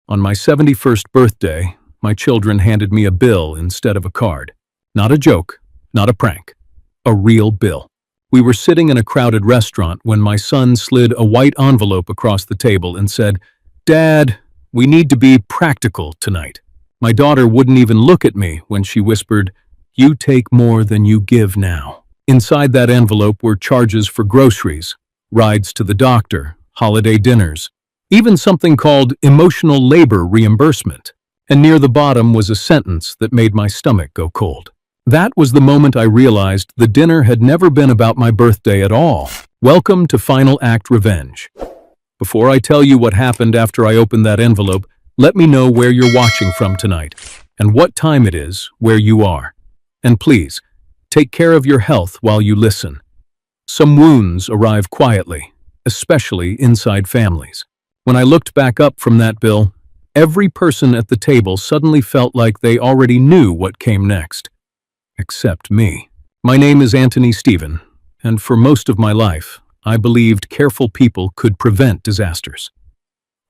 On my 71st birthday, my children handed me a bill instead of a card. Not a joke, not a prank. A real bill. We were sitting in a crowded restaurant when my son slid a white envelope across the table and said, "Dad, we need to be practical tonight." My daughter wouldn't even look at me when she whispered, "You take more than you give now." Inside that envelope were charges for groceries, rides to the doctor, holiday dinners, even something called emotional labor reimbursement. And near the bottom was a sentence that made my stomach go cold. That was the moment I realized the dinner had never been about my birthday at all. Welcome to Final Act Revenge. Before I tell you what happened after I opened that envelope, let me know where you're watching from tonight, and what time it is where you are. And please, take care of your health while you listen. Some wounds arrive quietly, especially inside families. When I looked back up from that bill, every person at the table suddenly felt like they already knew what came next. Except me. My name is Anthony Stephen, and for most of my life, I believed careful people could prevent disasters.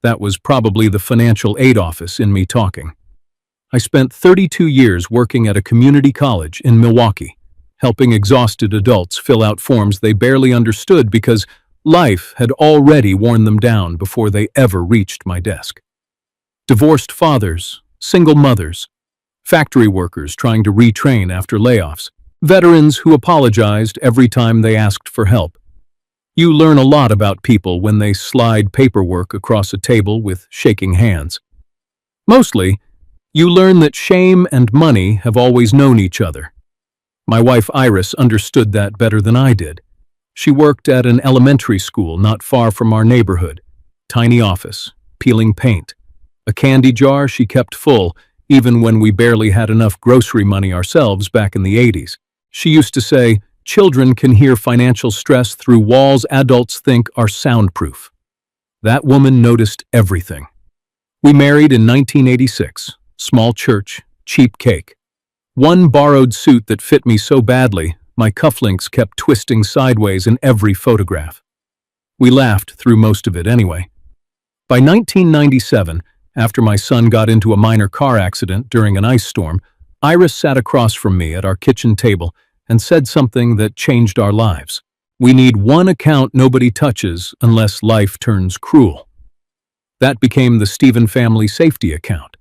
That was probably the financial aid office in me talking. I spent 32 years working at a community college in Milwaukee, helping exhausted adults fill out forms they barely understood because life had already worn them down before they ever reached my desk. Divorced fathers, single mothers, factory workers trying to retrain after layoffs, veterans who apologized every time they asked for help. You learn a lot about people when they slide paperwork across a table with shaking hands. Mostly, you learn that shame and money have always known each other. My wife Iris understood that better than I did. She worked at an elementary school not far from our neighborhood. Tiny office, peeling paint. A candy jar she kept full, even when we barely had enough grocery money ourselves back in the 80s. She used to say, "Children can hear financial stress through walls adults think are soundproof." That woman noticed everything. We married in 1986. Small church, cheap cake. One borrowed suit that fit me so badly, my cufflinks kept twisting sideways in every photograph. We laughed through most of it anyway. By 1997, after my son got into a minor car accident during an ice storm, Iris sat across from me at our kitchen table and said something that changed our lives. We need one account nobody touches unless life turns cruel. That became the Stephen Family Safety Account.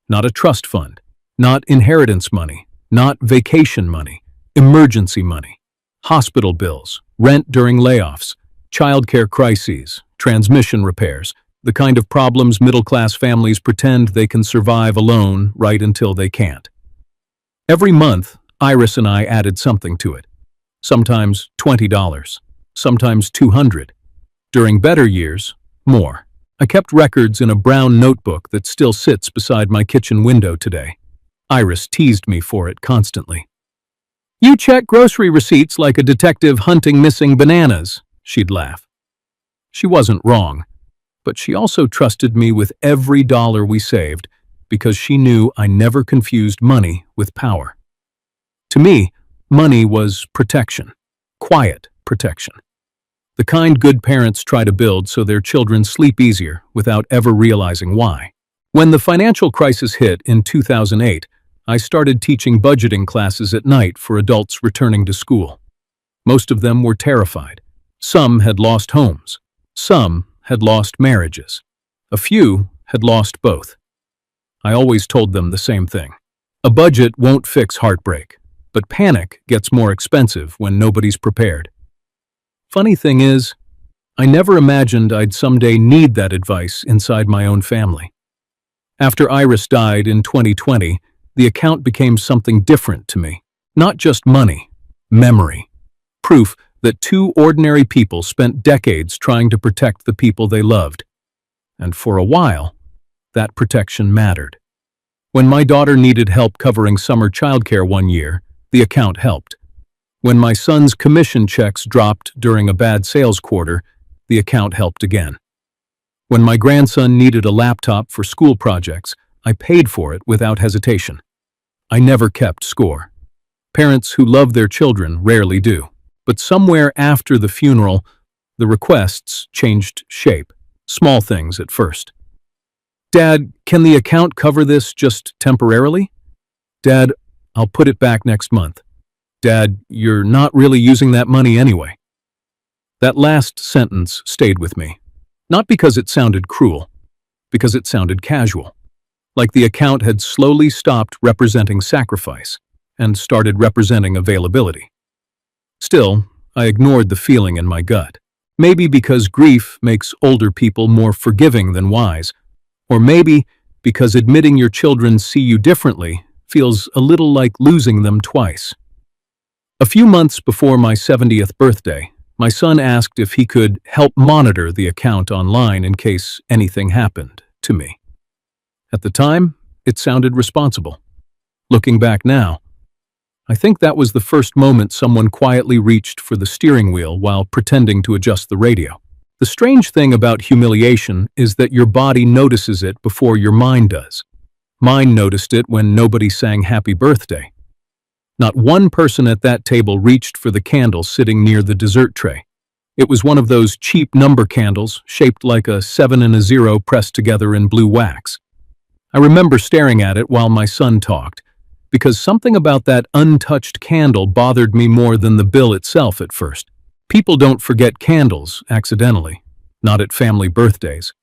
Not a trust fund, not inheritance money, not vacation money, emergency money, hospital bills, rent during layoffs, childcare crises, transmission repairs, the kind of problems middle-class families pretend they can survive alone right until they can't. Every month, Iris and I added something to it. Sometimes $20, sometimes $200. During better years, more. I kept records in a brown notebook that still sits beside my kitchen window today. Iris teased me for it constantly. "You check grocery receipts like a detective hunting missing bananas," she'd laugh. She wasn't wrong, but she also trusted me with every dollar we saved because she knew I never confused money with power. To me, money was protection, quiet protection. The kind good parents try to build so their children sleep easier without ever realizing why. When the financial crisis hit in 2008, I started teaching budgeting classes at night for adults returning to school. Most of them were terrified. Some had lost homes. Some had lost marriages. A few had lost both. I always told them the same thing. A budget won't fix heartbreak, but panic gets more expensive when nobody's prepared. Funny thing is, I never imagined I'd someday need that advice inside my own family. After Iris died in 2020, the account became something different to me. Not just money, memory. Proof that two ordinary people spent decades trying to protect the people they loved. And for a while, that protection mattered. When my daughter needed help covering summer childcare one year, the account helped. When my son's commission checks dropped during a bad sales quarter, the account helped again. When my grandson needed a laptop for school projects, I paid for it without hesitation. I never kept score. Parents who love their children rarely do. But somewhere after the funeral, the requests changed shape. Small things at first. Dad, can the account cover this just temporarily? Dad, I'll put it back next month. Dad, you're not really using that money anyway. That last sentence stayed with me. Not because it sounded cruel, because it sounded casual. Like the account had slowly stopped representing sacrifice and started representing availability. Still, I ignored the feeling in my gut. Maybe because grief makes older people more forgiving than wise, or maybe because admitting your children see you differently feels a little like losing them twice. A few months before my 70th birthday, my son asked if he could help monitor the account online in case anything happened to me. At the time, it sounded responsible. Looking back now, I think that was the first moment someone quietly reached for the steering wheel while pretending to adjust the radio. The strange thing about humiliation is that your body notices it before your mind does. Mine noticed it when nobody sang happy birthday. Not one person at that table reached for the candle sitting near the dessert tray. It was one of those cheap number candles shaped like a 7 and a 0 pressed together in blue wax. I remember staring at it while my son talked, because something about that untouched candle bothered me more than the bill itself at first. People don't forget candles accidentally, not at family birthdays.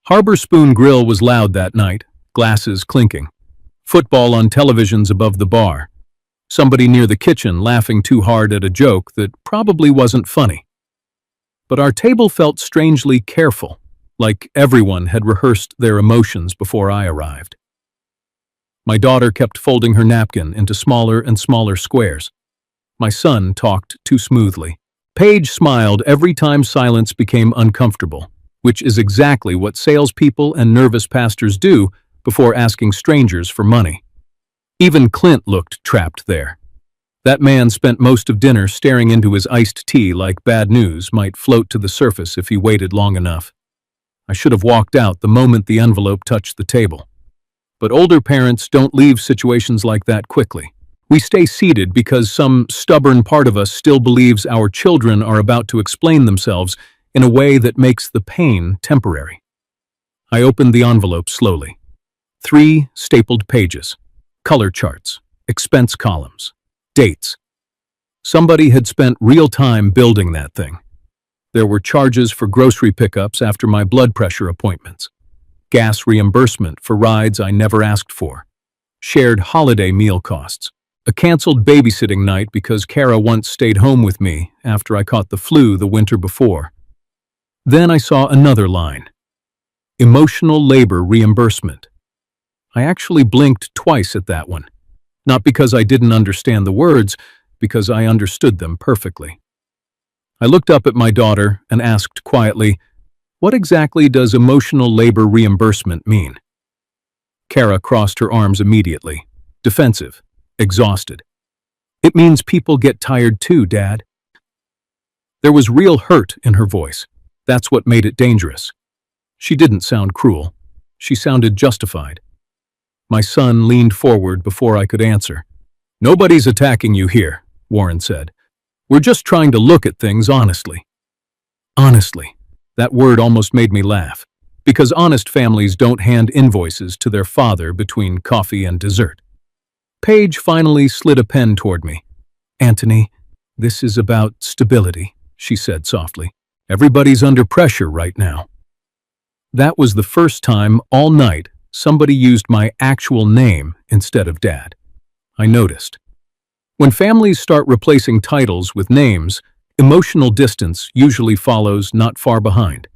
Harbor Spoon Grill was loud that night, glasses clinking. Football on televisions above the bar. Somebody near the kitchen laughing too hard at a joke that probably wasn't funny. But our table felt strangely careful, like everyone had rehearsed their emotions before I arrived. My daughter kept folding her napkin into smaller and smaller squares. My son talked too smoothly. Paige smiled every time silence became uncomfortable, which is exactly what salespeople and nervous pastors do before asking strangers for money. Even Clint looked trapped there. That man spent most of dinner staring into his iced tea like bad news might float to the surface if he waited long enough. I should have walked out the moment the envelope touched the table. But older parents don't leave situations like that quickly. We stay seated because some stubborn part of us still believes our children are about to explain themselves in a way that makes the pain temporary. I opened the envelope slowly. 3 stapled pages, color charts, expense columns, dates. Somebody had spent real time building that thing. There were charges for grocery pickups after my blood pressure appointments, gas reimbursement for rides I never asked for, shared holiday meal costs, a canceled babysitting night because Kara once stayed home with me after I caught the flu the winter before. Then I saw another line. Emotional labor reimbursement. I actually blinked twice at that one. Not because I didn't understand the words, because I understood them perfectly. I looked up at my daughter and asked quietly, "What exactly does emotional labor reimbursement mean?" Kara crossed her arms immediately, defensive, exhausted. "It means people get tired too, Dad." There was real hurt in her voice. That's what made it dangerous. She didn't sound cruel. She sounded justified. My son leaned forward before I could answer. "Nobody's attacking you here," Warren said. "We're just trying to look at things honestly." Honestly. That word almost made me laugh, because honest families don't hand invoices to their father between coffee and dessert. Paige finally slid a pen toward me. "Anthony, this is about stability," she said softly. "Everybody's under pressure right now." That was the first time all night somebody used my actual name instead of Dad. I noticed. When families start replacing titles with names, emotional distance usually follows not far behind.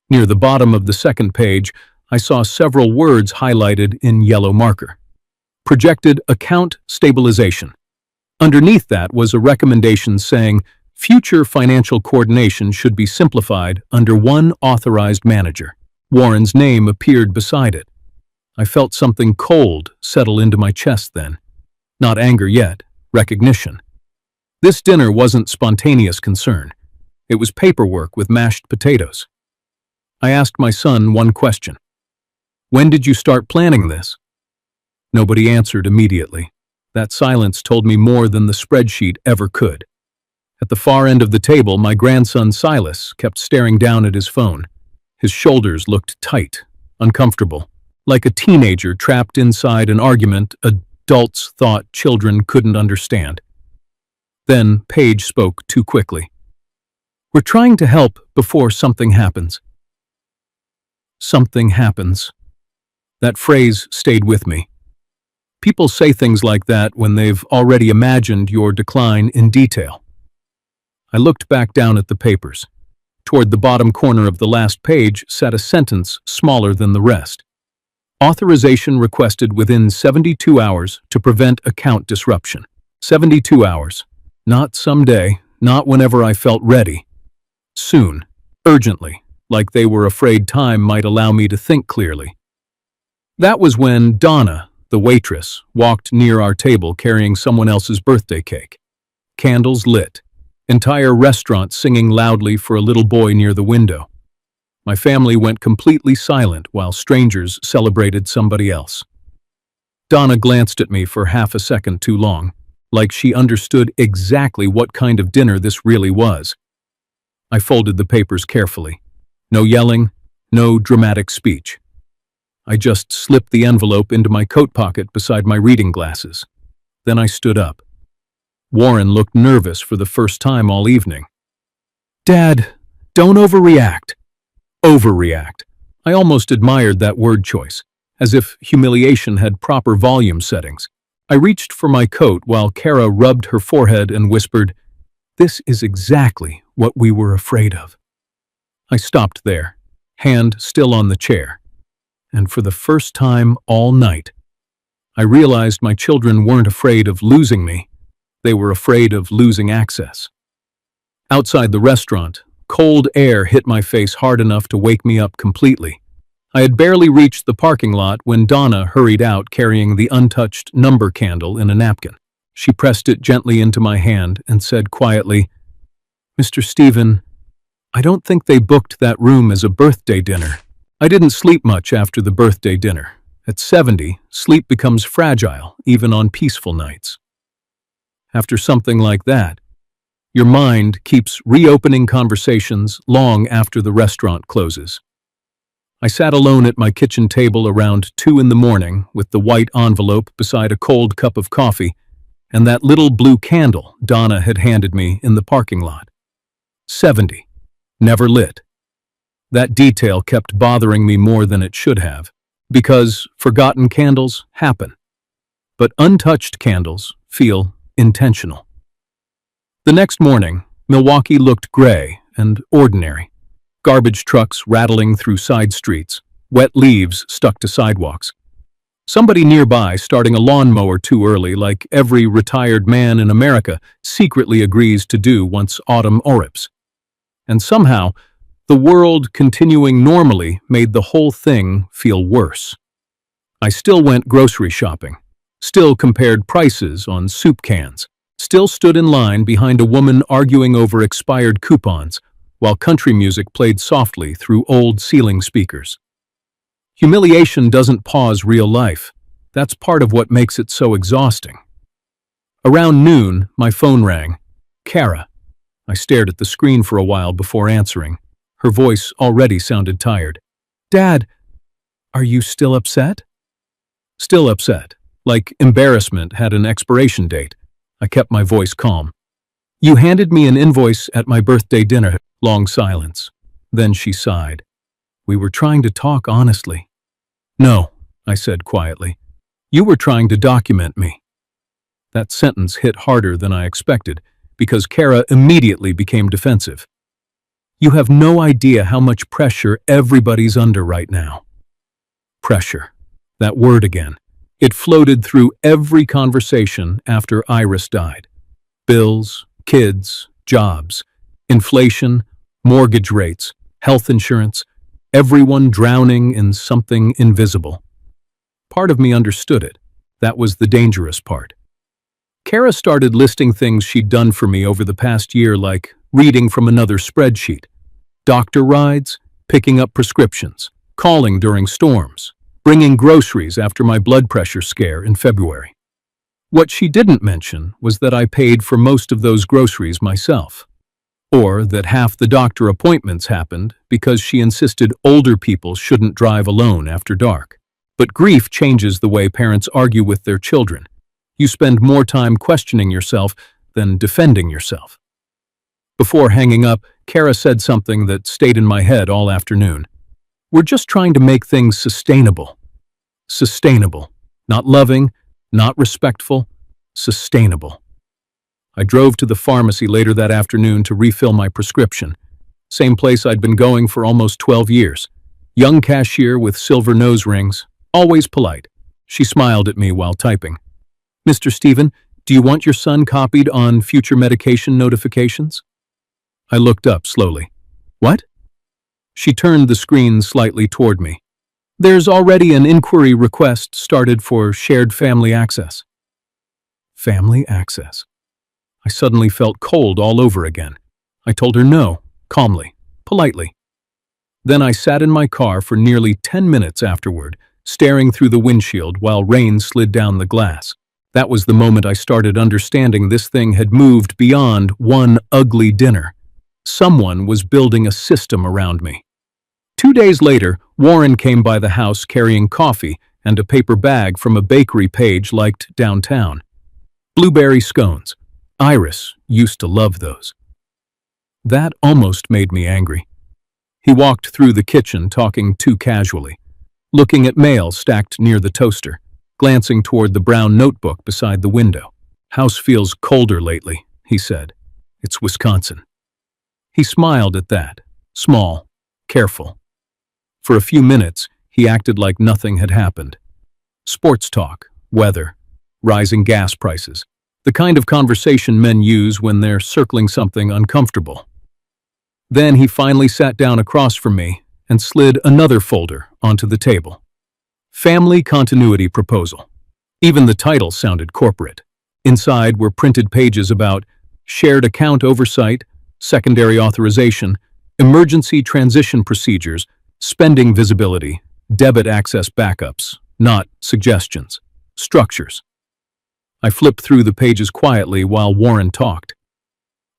Near the bottom of the second page, I saw several words highlighted in yellow marker. Projected account stabilization. Underneath that was a recommendation saying future financial coordination should be simplified under one authorized manager. Warren's name appeared beside it. I felt something cold settle into my chest then. Not anger yet, recognition. This dinner wasn't spontaneous concern. It was paperwork with mashed potatoes. I asked my son one question. "When did you start planning this?" Nobody answered immediately. That silence told me more than the spreadsheet ever could. At the far end of the table, my grandson Silas kept staring down at his phone. His shoulders looked tight, uncomfortable, like a teenager trapped inside an argument adults thought children couldn't understand. Then Paige spoke too quickly. "We're trying to help before something happens." Something happens. That phrase stayed with me. People say things like that when they've already imagined your decline in detail. I looked back down at the papers. Toward the bottom corner of the last page sat a sentence smaller than the rest. Authorization requested within 72 hours to prevent account disruption. 72 hours. Not someday, not whenever I felt ready. Soon, urgently, like they were afraid time might allow me to think clearly. That was when Donna, the waitress, walked near our table carrying someone else's birthday cake. Candles lit. Entire restaurant singing loudly for a little boy near the window. My family went completely silent while strangers celebrated somebody else. Donna glanced at me for half a second too long, like she understood exactly what kind of dinner this really was. I folded the papers carefully. No yelling, no dramatic speech. I just slipped the envelope into my coat pocket beside my reading glasses. Then I stood up. Warren looked nervous for the first time all evening. "Dad, don't overreact." Overreact. I almost admired that word choice, as if humiliation had proper volume settings. I reached for my coat while Kara rubbed her forehead and whispered, "This is exactly what we were afraid of." I stopped there, hand still on the chair. And for the first time all night, I realized my children weren't afraid of losing me. They were afraid of losing access. Outside the restaurant, cold air hit my face hard enough to wake me up completely. I had barely reached the parking lot when Donna hurried out carrying the untouched number candle in a napkin. She pressed it gently into my hand and said quietly, "Mr. Stephen, I don't think they booked that room as a birthday dinner." I didn't sleep much after the birthday dinner. At 70, sleep becomes fragile, even on peaceful nights. After something like that, your mind keeps reopening conversations long after the restaurant closes. I sat alone at my kitchen table around 2 in the morning with the white envelope beside a cold cup of coffee and that little blue candle Donna had handed me in the parking lot. 70. Never lit. That detail kept bothering me more than it should have, because forgotten candles happen. But untouched candles feel intentional. The next morning, Milwaukee looked gray and ordinary. Garbage trucks rattling through side streets, wet leaves stuck to sidewalks. Somebody nearby starting a lawnmower too early, like every retired man in America secretly agrees to do once autumn arrives. And somehow, the world continuing normally made the whole thing feel worse. I still went grocery shopping, still compared prices on soup cans, still stood in line behind a woman arguing over expired coupons, while country music played softly through old ceiling speakers. Humiliation doesn't pause real life. That's part of what makes it so exhausting. Around noon, my phone rang. Kara. I stared at the screen for a while before answering. Her voice already sounded tired. "Dad, are you still upset?" Still upset, like embarrassment had an expiration date. I kept my voice calm. "You handed me an invoice at my birthday dinner." Long silence. Then she sighed. "We were trying to talk honestly." "No," I said quietly. "You were trying to document me." That sentence hit harder than I expected, because Kara immediately became defensive. "You have no idea how much pressure everybody's under right now." Pressure. That word again. It floated through every conversation after Iris died. Bills, kids, jobs, inflation, mortgage rates, health insurance, everyone drowning in something invisible. Part of me understood it. That was the dangerous part. Kara started listing things she'd done for me over the past year, like reading from another spreadsheet, doctor rides, picking up prescriptions, calling during storms, bringing groceries after my blood pressure scare in February. What she didn't mention was that I paid for most of those groceries myself. or that half the doctor appointments happened because she insisted older people shouldn't drive alone after dark. But grief changes the way parents argue with their children. You spend more time questioning yourself than defending yourself. Before hanging up, Kara said something that stayed in my head all afternoon. We're just trying to make things sustainable. Sustainable. Not loving, not respectful, sustainable. I drove to the pharmacy later that afternoon to refill my prescription. Same place I'd been going for almost 12 years. Young cashier with silver nose rings, always polite. She smiled at me while typing. Mr. Stephen, do you want your son copied on future medication notifications? I looked up slowly. What? She turned the screen slightly toward me. There's already an inquiry request started for shared family access. Family access. I suddenly felt cold all over again. I told her no, calmly, politely. Then I sat in my car for nearly 10 minutes afterward, staring through the windshield while rain slid down the glass. That was the moment I started understanding this thing had moved beyond one ugly dinner. Someone was building a system around me. 2 days later, Warren came by the house carrying coffee and a paper bag from a bakery Paige liked downtown. Blueberry scones. Iris used to love those. That almost made me angry. He walked through the kitchen talking too casually, looking at mail stacked near the toaster, glancing toward the brown notebook beside the window. House feels colder lately, he said. It's Wisconsin. He smiled at that, small, careful. For a few minutes, he acted like nothing had happened. Sports talk, weather, rising gas prices, the kind of conversation men use when they're circling something uncomfortable. Then he finally sat down across from me and slid another folder onto the table. Family Continuity Proposal. Even the title sounded corporate. Inside were printed pages about shared account oversight, secondary authorization, emergency transition procedures, spending visibility, debit access backups, not suggestions, structures. I flipped through the pages quietly while Warren talked.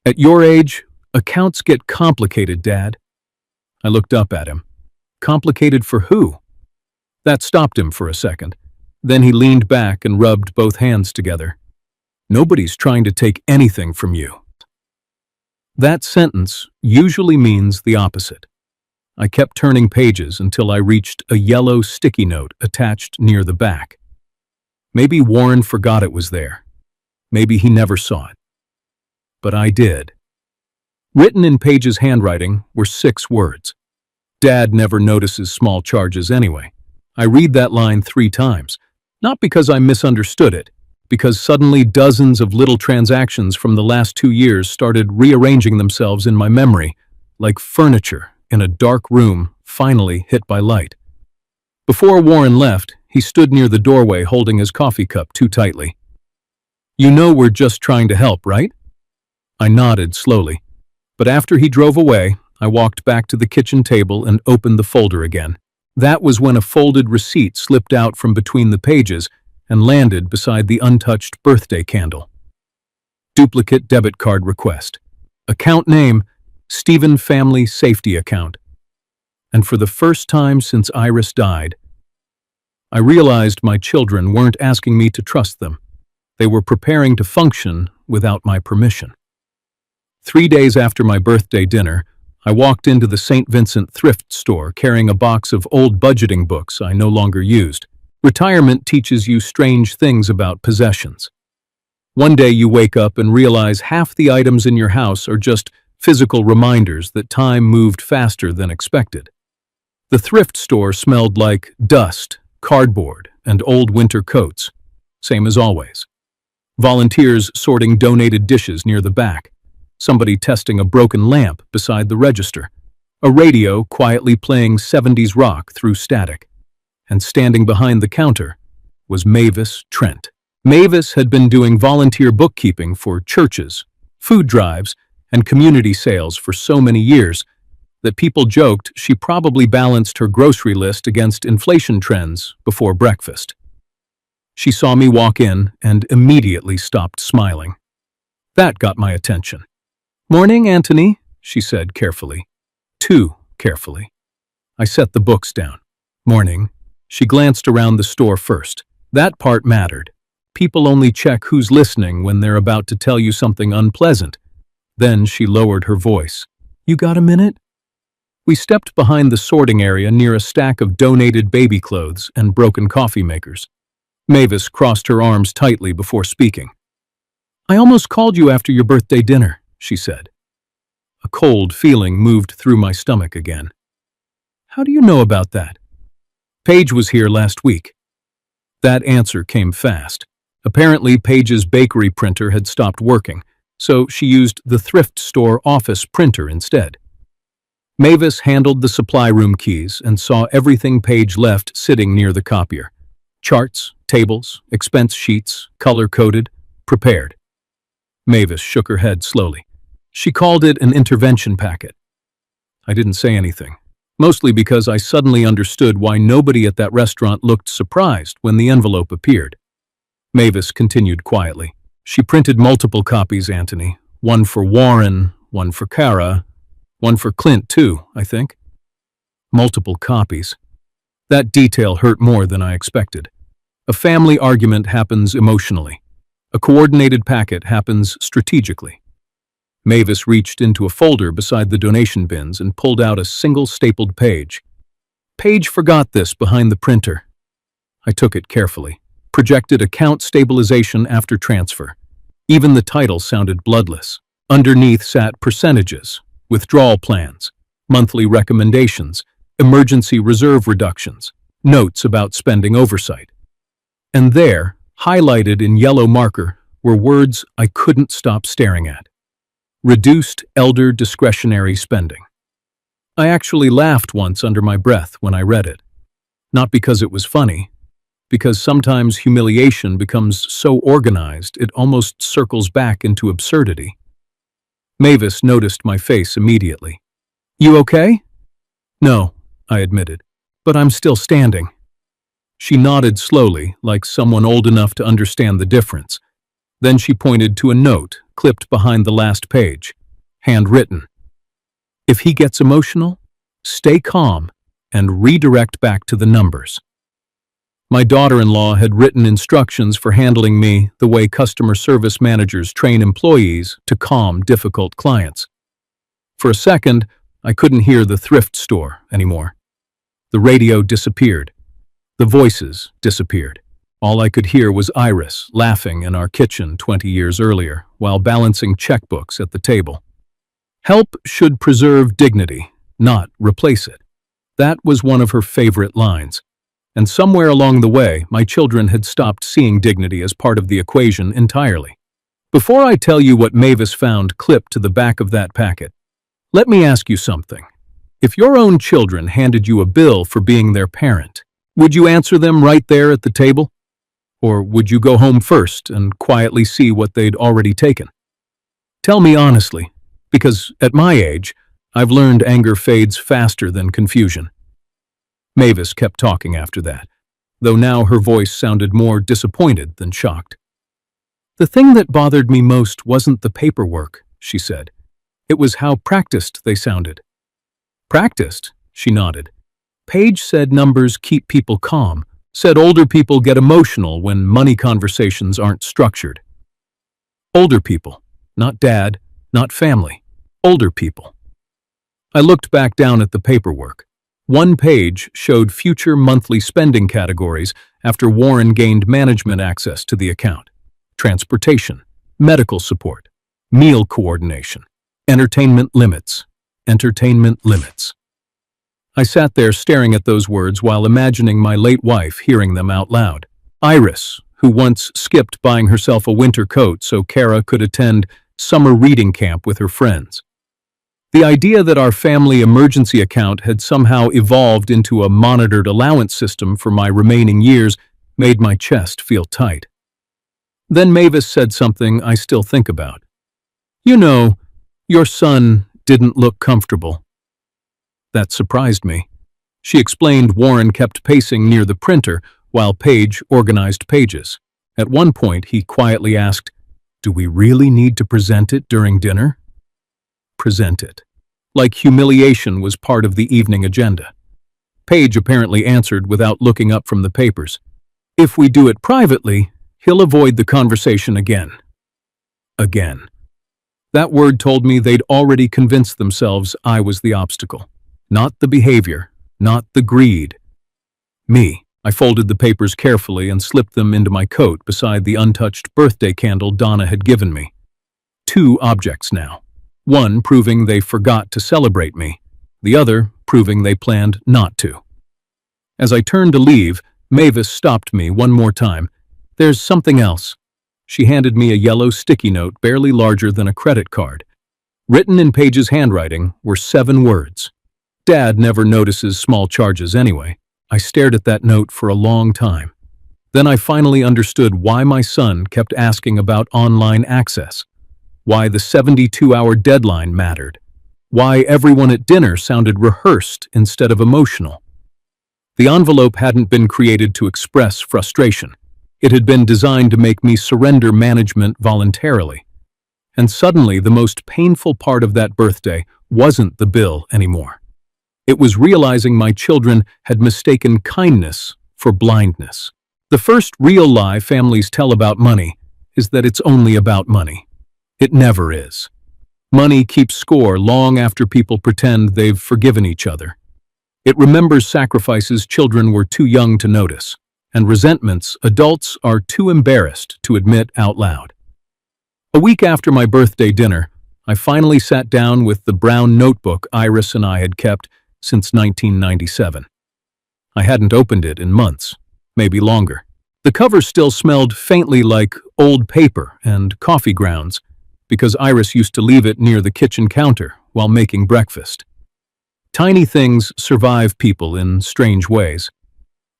At your age, accounts get complicated, Dad. I looked up at him. Complicated for who? That stopped him for a second. Then he leaned back and rubbed both hands together. Nobody's trying to take anything from you. That sentence usually means the opposite. I kept turning pages until I reached a yellow sticky note attached near the back. Maybe Warren forgot it was there. Maybe he never saw it. But I did. Written in Paige's handwriting were 6 words. Dad never notices small charges anyway. I read that line 3 times, not because I misunderstood it, because suddenly dozens of little transactions from the last 2 years started rearranging themselves in my memory, like furniture in a dark room finally hit by light. Before Warren left, he stood near the doorway holding his coffee cup too tightly. You know we're just trying to help, right? I nodded slowly, but after he drove away, I walked back to the kitchen table and opened the folder again. That was when a folded receipt slipped out from between the pages and landed beside the untouched birthday candle. Duplicate debit card request. Account name, Stephen Family Safety Account. And for the first time since Iris died, I realized my children weren't asking me to trust them. They were preparing to function without my permission. 3 days after my birthday dinner, I walked into the St. Vincent thrift store carrying a box of old budgeting books I no longer used. Retirement teaches you strange things about possessions. One day you wake up and realize half the items in your house are just physical reminders that time moved faster than expected. The thrift store smelled like dust, cardboard, and old winter coats, same as always. Volunteers sorting donated dishes near the back, somebody testing a broken lamp beside the register, a radio quietly playing 70s rock through static. And standing behind the counter was Mavis Trent. Mavis had been doing volunteer bookkeeping for churches, food drives, and community sales for so many years that people joked she probably balanced her grocery list against inflation trends before breakfast. She saw me walk in and immediately stopped smiling. That got my attention. "Morning, Anthony," she said carefully. Too carefully. I set the books down. Morning. She glanced around the store first. That part mattered. People only check who's listening when they're about to tell you something unpleasant. Then she lowered her voice. You got a minute? We stepped behind the sorting area near a stack of donated baby clothes and broken coffee makers. Mavis crossed her arms tightly before speaking. I almost called you after your birthday dinner, she said. A cold feeling moved through my stomach again. How do you know about that? Paige was here last week. That answer came fast. Apparently, Paige's bakery printer had stopped working, so she used the thrift store office printer instead. Mavis handled the supply room keys and saw everything Paige left sitting near the copier. Charts, tables, expense sheets, color-coded, prepared. Mavis shook her head slowly. She called it an intervention packet. I didn't say anything, mostly because I suddenly understood why nobody at that restaurant looked surprised when the envelope appeared. Mavis continued quietly. She printed multiple copies, Anthony. One for Warren, one for Kara, one for Clint too, I think. Multiple copies. That detail hurt more than I expected. A family argument happens emotionally. A coordinated packet happens strategically. Mavis reached into a folder beside the donation bins and pulled out a single stapled page. Paige forgot this behind the printer. I took it carefully. Projected account stabilization after transfer. Even the title sounded bloodless. Underneath sat percentages, withdrawal plans, monthly recommendations, emergency reserve reductions, notes about spending oversight. And there, highlighted in yellow marker, were words I couldn't stop staring at. Reduced elder discretionary spending. I actually laughed once under my breath when I read it. Not because it was funny, because sometimes humiliation becomes so organized it almost circles back into absurdity. Mavis noticed my face immediately. You okay? No, I admitted, but I'm still standing. She nodded slowly, like someone old enough to understand the difference. Then she pointed to a note clipped behind the last page, handwritten. If he gets emotional, stay calm and redirect back to the numbers. My daughter-in-law had written instructions for handling me the way customer service managers train employees to calm difficult clients. For a second, I couldn't hear the thrift store anymore. The radio disappeared. The voices disappeared. All I could hear was Iris laughing in our kitchen 20 years earlier while balancing checkbooks at the table. Help should preserve dignity, not replace it. That was one of her favorite lines. And somewhere along the way, my children had stopped seeing dignity as part of the equation entirely. Before I tell you what Mavis found clipped to the back of that packet, let me ask you something. If your own children handed you a bill for being their parent, would you answer them right there at the table? Or would you go home first and quietly see what they'd already taken? Tell me honestly, because at my age, I've learned anger fades faster than confusion. Mavis kept talking after that, though now her voice sounded more disappointed than shocked. The thing that bothered me most wasn't the paperwork, she said. It was how practiced they sounded. Practiced? She nodded. Paige said numbers keep people calm, said older people get emotional when money conversations aren't structured. Older people, not dad, not family, older people. I looked back down at the paperwork. One page showed future monthly spending categories after Warren gained management access to the account. Transportation, medical support, meal coordination, entertainment limits, entertainment limits. I sat there staring at those words while imagining my late wife hearing them out loud. Iris, who once skipped buying herself a winter coat so Kara could attend summer reading camp with her friends. The idea that our family emergency account had somehow evolved into a monitored allowance system for my remaining years made my chest feel tight. Then Mavis said something I still think about. You know, your son didn't look comfortable. That surprised me. She explained Warren kept pacing near the printer while Paige organized pages. At one point, he quietly asked, "Do we really need to present it during dinner?" Present it. like humiliation was part of the evening agenda. Paige apparently answered without looking up from the papers. If we do it privately, he'll avoid the conversation again. Again. That word told me they'd already convinced themselves I was the obstacle. Not the behavior, not the greed. Me. I folded the papers carefully and slipped them into my coat beside the untouched birthday candle Donna had given me. 2 objects now. One proving they forgot to celebrate me, the other proving they planned not to. As I turned to leave, Mavis stopped me one more time. There's something else. She handed me a yellow sticky note barely larger than a credit card. Written in Paige's handwriting were 7 words. Dad never notices small charges anyway. I stared at that note for a long time. Then I finally understood why my son kept asking about online access, why the 72-hour deadline mattered, why everyone at dinner sounded rehearsed instead of emotional. The envelope hadn't been created to express frustration. It had been designed to make me surrender management voluntarily. And suddenly, the most painful part of that birthday wasn't the bill anymore. It was realizing my children had mistaken kindness for blindness. The first real lie families tell about money is that it's only about money. It never is. Money keeps score long after people pretend they've forgiven each other. It remembers sacrifices children were too young to notice, and resentments adults are too embarrassed to admit out loud. A week after my birthday dinner, I finally sat down with the brown notebook Iris and I had kept since 1997. I hadn't opened it in months, maybe longer. The cover still smelled faintly like old paper and coffee grounds because Iris used to leave it near the kitchen counter while making breakfast. Tiny things survive people in strange ways.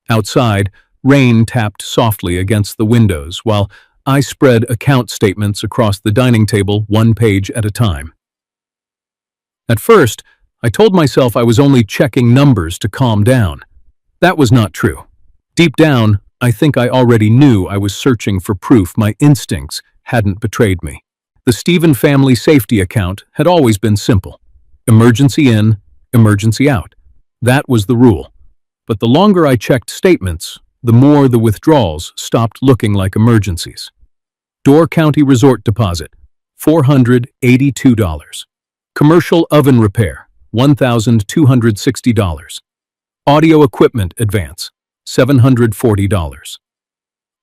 Outside, rain tapped softly against the windows while I spread account statements across the dining table 1 page at a time. At first, I told myself I was only checking numbers to calm down. That was not true. Deep down, I think I already knew I was searching for proof my instincts hadn't betrayed me. The Stephen family safety account had always been simple. Emergency in, emergency out. That was the rule. But the longer I checked statements, the more the withdrawals stopped looking like emergencies. Door County Resort Deposit, $482. Commercial oven repair, $1,260. Audio equipment advance, $740.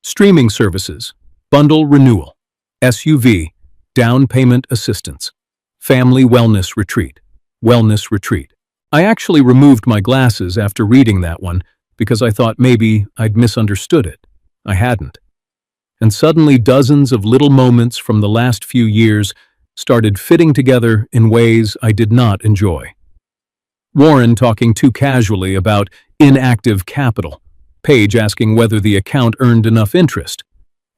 Streaming services, bundle renewal, SUV, down payment assistance, family wellness retreat, wellness retreat. I actually removed my glasses after reading that one because I thought maybe I'd misunderstood it. I hadn't. And suddenly dozens of little moments from the last few years started fitting together in ways I did not enjoy. Warren talking too casually about inactive capital, Paige asking whether the account earned enough interest,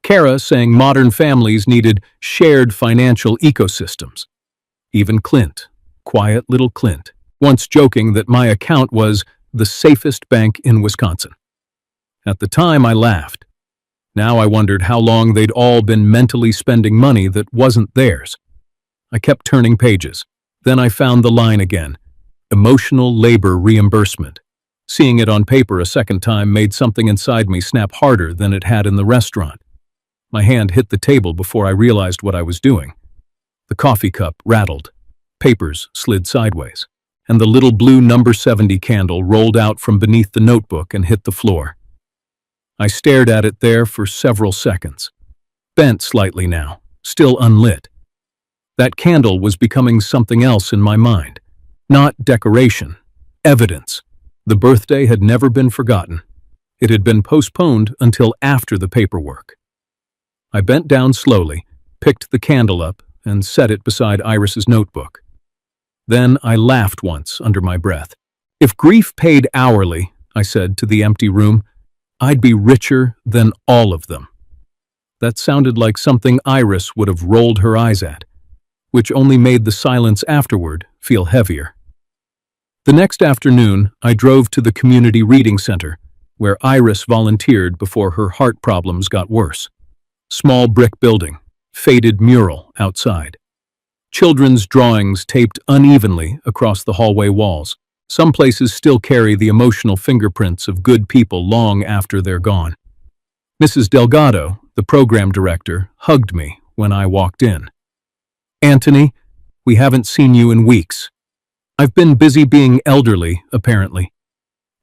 Kara saying modern families needed shared financial ecosystems. Even Clint, quiet little Clint, once joking that my account was the safest bank in Wisconsin. At the time, I laughed. Now I wondered how long they'd all been mentally spending money that wasn't theirs. I kept turning pages. Then I found the line again. Emotional labor reimbursement. Seeing it on paper a second time made something inside me snap harder than it had in the restaurant. My hand hit the table before I realized what I was doing. The coffee cup rattled. Papers slid sideways. And the little blue number 70 candle rolled out from beneath the notebook and hit the floor. I stared at it there for several seconds. Bent slightly now, still unlit. That candle was becoming something else in my mind. Not decoration, evidence. The birthday had never been forgotten. It had been postponed until after the paperwork. I bent down slowly, picked the candle up, and set it beside Iris's notebook. Then I laughed once under my breath. If grief paid hourly, I said to the empty room, I'd be richer than all of them. That sounded like something Iris would have rolled her eyes at, which only made the silence afterward feel heavier. The next afternoon, I drove to the community reading center, where Iris volunteered before her heart problems got worse. Small brick building, faded mural outside. Children's drawings taped unevenly across the hallway walls. Some places still carry the emotional fingerprints of good people long after they're gone. Mrs. Delgado, the program director, hugged me when I walked in. "Anthony, we haven't seen you in weeks." "I've been busy being elderly, apparently."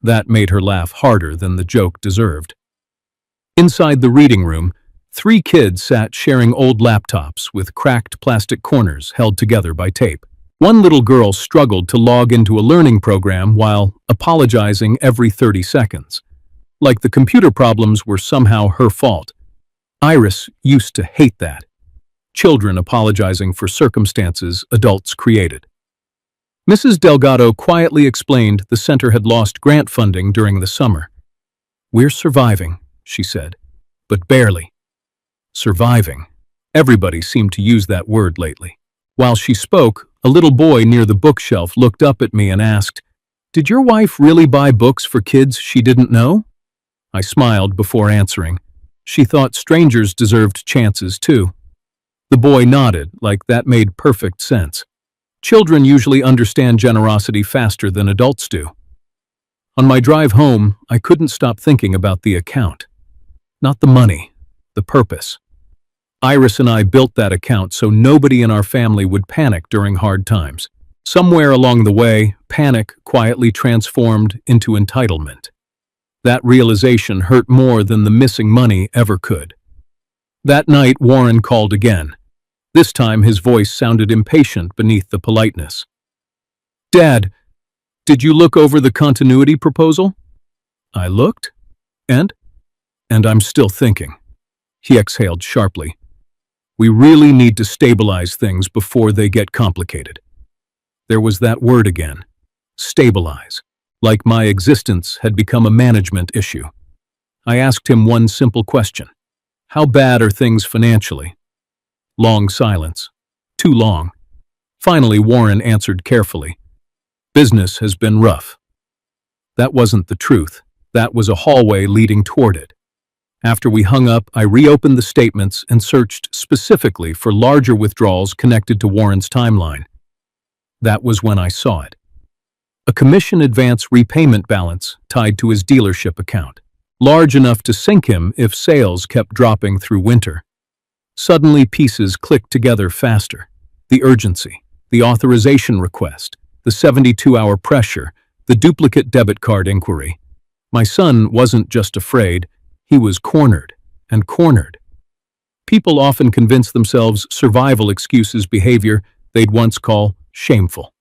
That made her laugh harder than the joke deserved. Inside the reading room, 3 kids sat sharing old laptops with cracked plastic corners held together by tape. One little girl struggled to log into a learning program while apologizing every 30 seconds, like the computer problems were somehow her fault. Iris used to hate that. Children apologizing for circumstances adults created. Mrs. Delgado quietly explained the center had lost grant funding during the summer. "We're surviving," she said, "but barely." Surviving. Everybody seemed to use that word lately. While she spoke, a little boy near the bookshelf looked up at me and asked, "Did your wife really buy books for kids she didn't know?" I smiled before answering. She thought strangers deserved chances too. The boy nodded, like that made perfect sense. Children usually understand generosity faster than adults do. On my drive home, I couldn't stop thinking about the account. Not the money, the purpose. Iris and I built that account so nobody in our family would panic during hard times. Somewhere along the way, panic quietly transformed into entitlement. That realization hurt more than the missing money ever could. That night, Warren called again. This time, his voice sounded impatient beneath the politeness. "Dad, did you look over the continuity proposal?" I looked, and I'm still thinking. He exhaled sharply. "We really need to stabilize things before they get complicated." There was that word again. Stabilize. Like my existence had become a management issue. I asked him one simple question. "How bad are things financially?" Long silence. Too long. Finally, Warren answered carefully. "Business has been rough." That wasn't the truth. That was a hallway leading toward it. After we hung up, I reopened the statements and searched specifically for larger withdrawals connected to Warren's timeline. That was when I saw it. A commission advance repayment balance tied to his dealership account, large enough to sink him if sales kept dropping through winter. Suddenly, pieces clicked together faster. The urgency, the authorization request, the 72-hour pressure, the duplicate debit card inquiry. My son wasn't just afraid, he was cornered and cornered. People often convince themselves survival excuses behavior they'd once call shameful.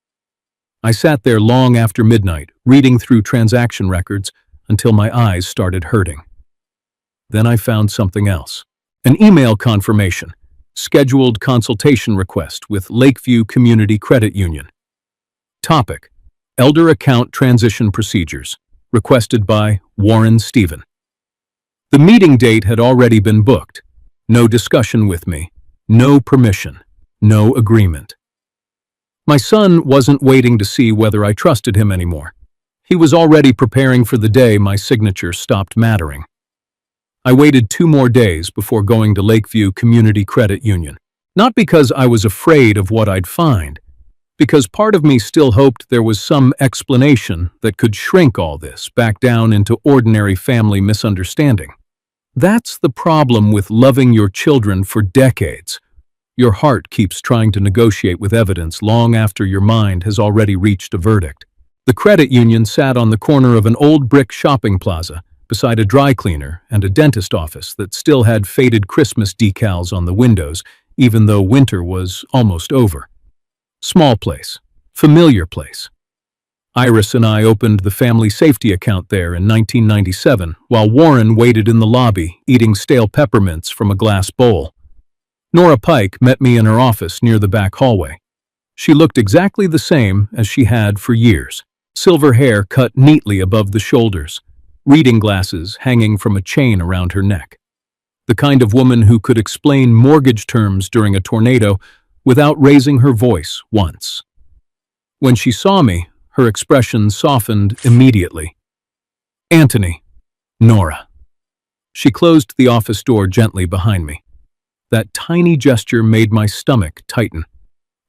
I sat there long after midnight, reading through transaction records until my eyes started hurting. Then I found something else. An email confirmation, scheduled consultation request with Lakeview Community Credit Union. Topic: Elder Account Transition Procedures, requested by Warren Stephen. The meeting date had already been booked. No discussion with me, no permission, no agreement. My son wasn't waiting to see whether I trusted him anymore. He was already preparing for the day my signature stopped mattering. I waited 2 more days before going to Lakeview Community Credit Union. Not because I was afraid of what I'd find, because part of me still hoped there was some explanation that could shrink all this back down into ordinary family misunderstanding. That's the problem with loving your children for decades. Your heart keeps trying to negotiate with evidence long after your mind has already reached a verdict. The credit union sat on the corner of an old brick shopping plaza, beside a dry cleaner and a dentist office that still had faded Christmas decals on the windows, even though winter was almost over. Small place. Familiar place. Iris and I opened the family safety account there in 1997, while Warren waited in the lobby, eating stale peppermints from a glass bowl. Nora Pike met me in her office near the back hallway. She looked exactly the same as she had for years. Silver hair cut neatly above the shoulders, reading glasses hanging from a chain around her neck. The kind of woman who could explain mortgage terms during a tornado without raising her voice once. When she saw me, her expression softened immediately. "Anthony." "Nora." She closed the office door gently behind me. That tiny gesture made my stomach tighten.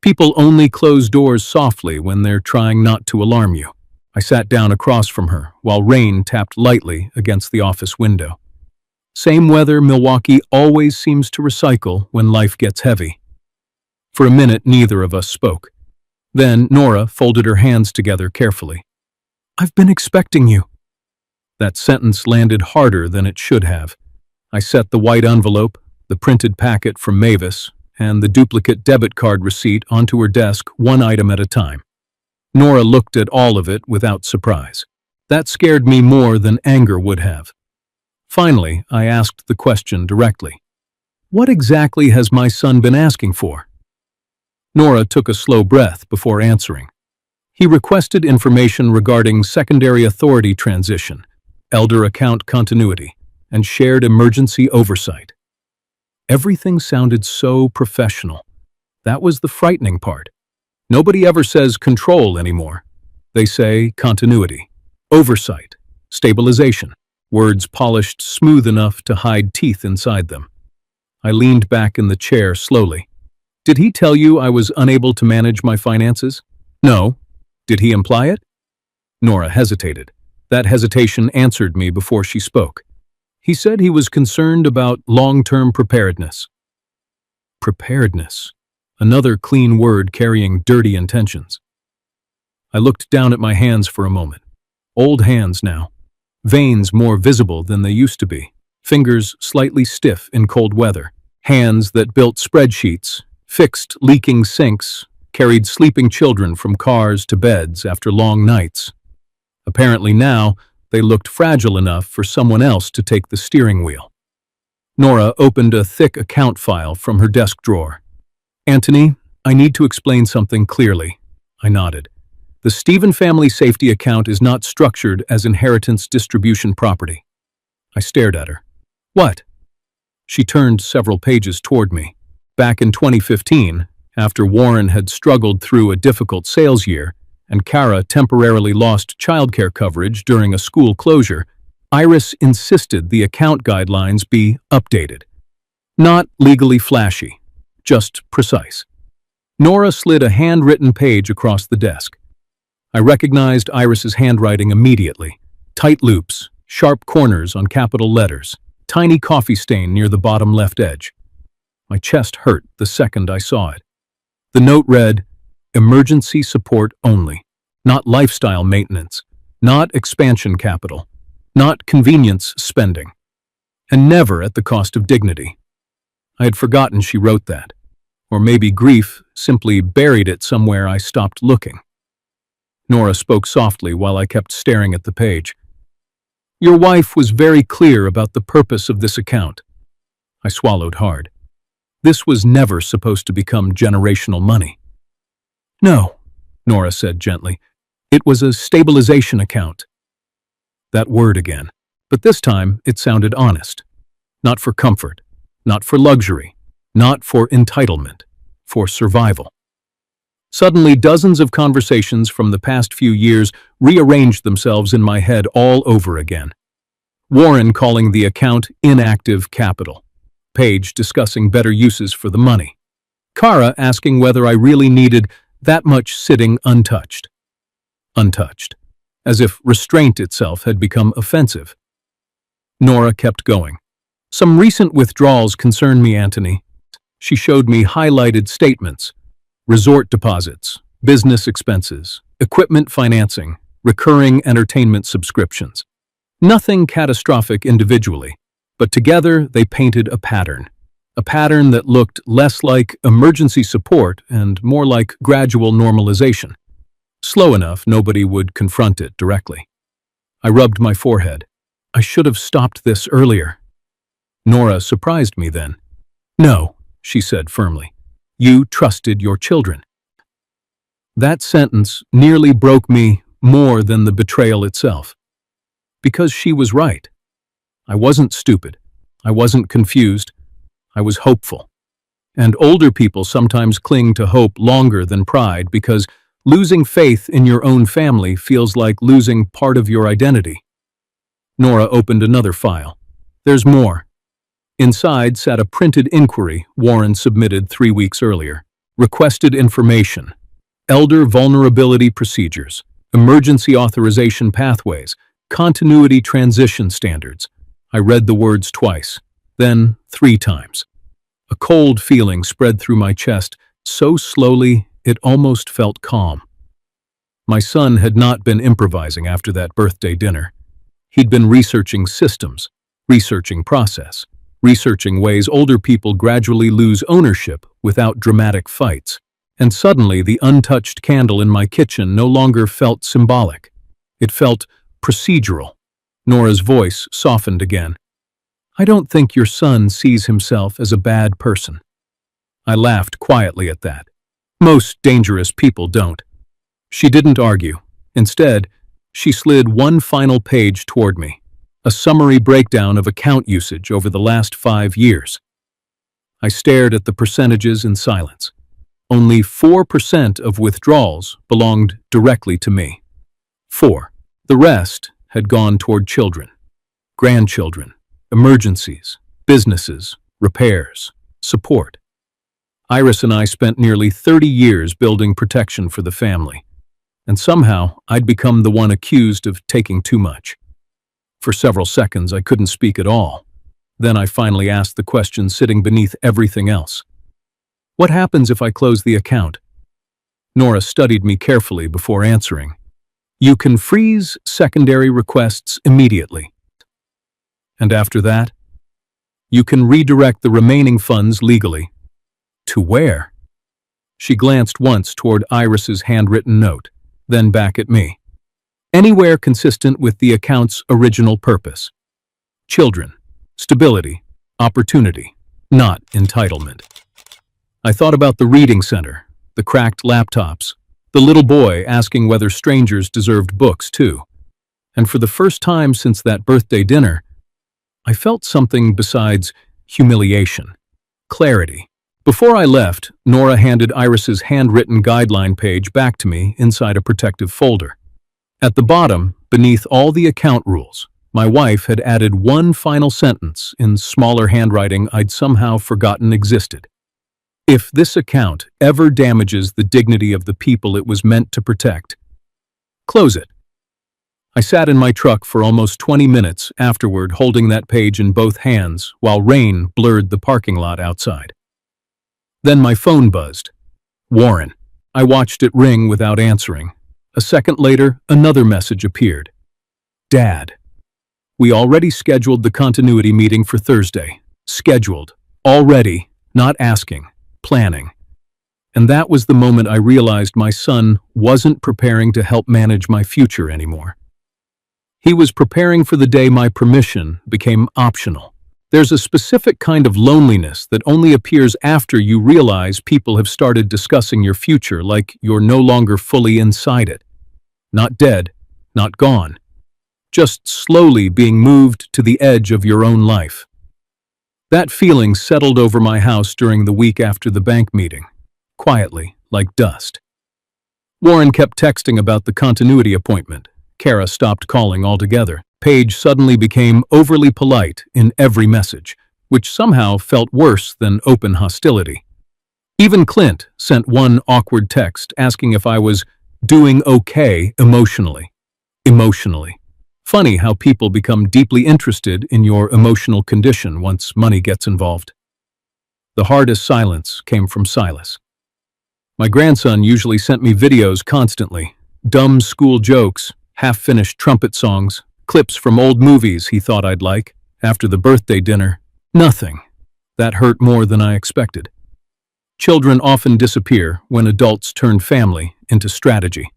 People only close doors softly when they're trying not to alarm you. I sat down across from her while rain tapped lightly against the office window. Same weather Milwaukee always seems to recycle when life gets heavy. For a minute, neither of us spoke. Then Nora folded her hands together carefully. "I've been expecting you." That sentence landed harder than it should have. I set the white envelope, the printed packet from Mavis, and the duplicate debit card receipt onto her desk one item at a time. Nora looked at all of it without surprise. That scared me more than anger would have. Finally, I asked the question directly. "What exactly has my son been asking for?" Nora took a slow breath before answering. He requested information regarding secondary authority transition, elder account continuity, and shared emergency oversight. Everything sounded so professional. That was the frightening part. Nobody ever says control anymore. They say continuity, oversight, stabilization, words polished smooth enough to hide teeth inside them. I leaned back in the chair slowly. "Did he tell you I was unable to manage my finances?" "No." "Did he imply it?" Nora hesitated. That hesitation answered me before she spoke. "He said he was concerned about long-term preparedness." Preparedness. Another clean word carrying dirty intentions. I looked down at my hands for a moment. Old hands now. Veins more visible than they used to be. Fingers slightly stiff in cold weather. Hands that built spreadsheets, fixed leaking sinks, carried sleeping children from cars to beds after long nights. Apparently now, they looked fragile enough for someone else to take the steering wheel. Nora opened a thick account file from her desk drawer. "Anthony, I need to explain something clearly." I nodded. "The Stephen family safety account is not structured as inheritance distribution property." I stared at her. "What?" She turned several pages toward me. Back in 2015, after Warren had struggled through a difficult sales year, and Kara temporarily lost childcare coverage during a school closure, Iris insisted the account guidelines be updated. Not legally flashy, just precise. Nora slid a handwritten page across the desk. I recognized Iris's handwriting immediately. Tight loops, sharp corners on capital letters, tiny coffee stain near the bottom left edge. My chest hurt the second I saw it. The note read, "Emergency support only, not lifestyle maintenance, not expansion capital, not convenience spending, and never at the cost of dignity." I had forgotten she wrote that, or maybe grief simply buried it somewhere I stopped looking. Nora spoke softly while I kept staring at the page. "Your wife was very clear about the purpose of this account." I swallowed hard. This was never supposed to become generational money. "No," Nora said gently. "It was a stabilization account." That word again. But this time it sounded honest. Not for comfort, not for luxury, not for entitlement, for survival. Suddenly, dozens of conversations from the past few years rearranged themselves in my head all over again. Warren calling the account inactive capital. Paige discussing better uses for the money. Kara asking whether I really needed that much sitting untouched. Untouched. As if restraint itself had become offensive. Nora kept going. "Some recent withdrawals concern me, Anthony." She showed me highlighted statements. Resort deposits, business expenses, equipment financing, recurring entertainment subscriptions. Nothing catastrophic individually, but together they painted a pattern that looked less like emergency support and more like gradual normalization. Slow enough nobody would confront it directly. I rubbed my forehead. I should have stopped this earlier. Nora surprised me then. "No," she said firmly. "You trusted your children." That sentence nearly broke me more than the betrayal itself. Because she was right. I wasn't stupid. I wasn't confused. I was hopeful. And older people sometimes cling to hope longer than pride because losing faith in your own family feels like losing part of your identity. Nora opened another file. There's more. Inside sat a printed inquiry Warren submitted 3 weeks earlier. requested information, elder vulnerability procedures, emergency authorization pathways, continuity transition standards. I read the words twice, then 3 times. A cold feeling spread through my chest, so slowly it almost felt calm. My son had not been improvising after that birthday dinner. He'd been researching systems, researching process, researching ways older people gradually lose ownership without dramatic fights. And suddenly the untouched candle in my kitchen no longer felt symbolic. It felt procedural. Nora's voice softened again. I don't think your son sees himself as a bad person. I laughed quietly at that. Most dangerous people don't. She didn't argue. Instead, she slid one final page toward me, a summary breakdown of account usage over the last 5 years. I stared at the percentages in silence. Only 4% of withdrawals belonged directly to me. 4. The rest had gone toward children, grandchildren, emergencies, businesses, repairs, support. Iris and I spent nearly 30 years building protection for the family, and somehow I'd become the one accused of taking too much. For several seconds I couldn't speak at all. Then I finally asked the question sitting beneath everything else. What happens if I close the account? Nora studied me carefully before answering. You can freeze secondary requests immediately. And after that? You can redirect the remaining funds legally. To where? She glanced once toward Iris's handwritten note, then back at me. Anywhere consistent with the account's original purpose. Children, stability, opportunity, not entitlement. I thought about the reading center, the cracked laptops, the little boy asking whether strangers deserved books too. And for the first time since that birthday dinner, I felt something besides humiliation, clarity. Before I left, Nora handed Iris's handwritten guideline page back to me inside a protective folder. At the bottom, beneath all the account rules, my wife had added one final sentence in smaller handwriting I'd somehow forgotten existed. If this account ever damages the dignity of the people it was meant to protect, close it. I sat in my truck for almost 20 minutes afterward holding that page in both hands while rain blurred the parking lot outside. Then my phone buzzed. Warren. I watched it ring without answering. A second later, another message appeared. Dad. We already scheduled the continuity meeting for Thursday. Scheduled. Already. Not asking. Planning. And that was the moment I realized my son wasn't preparing to help manage my future anymore. He was preparing for the day my permission became optional. There's a specific kind of loneliness that only appears after you realize people have started discussing your future like you're no longer fully inside it. Not dead, not gone. Just slowly being moved to the edge of your own life. That feeling settled over my house during the week after the bank meeting, quietly, like dust. Warren kept texting about the continuity appointment. Kara stopped calling altogether. Paige suddenly became overly polite in every message, which somehow felt worse than open hostility. Even Clint sent one awkward text asking if I was doing okay emotionally. Funny how people become deeply interested in your emotional condition once money gets involved. The hardest silence came from Silas. My grandson usually sent me videos constantly, dumb school jokes, half-finished trumpet songs, clips from old movies he thought I'd like. After the birthday dinner, nothing. That hurt more than I expected. Children often disappear when adults turn family into strategy.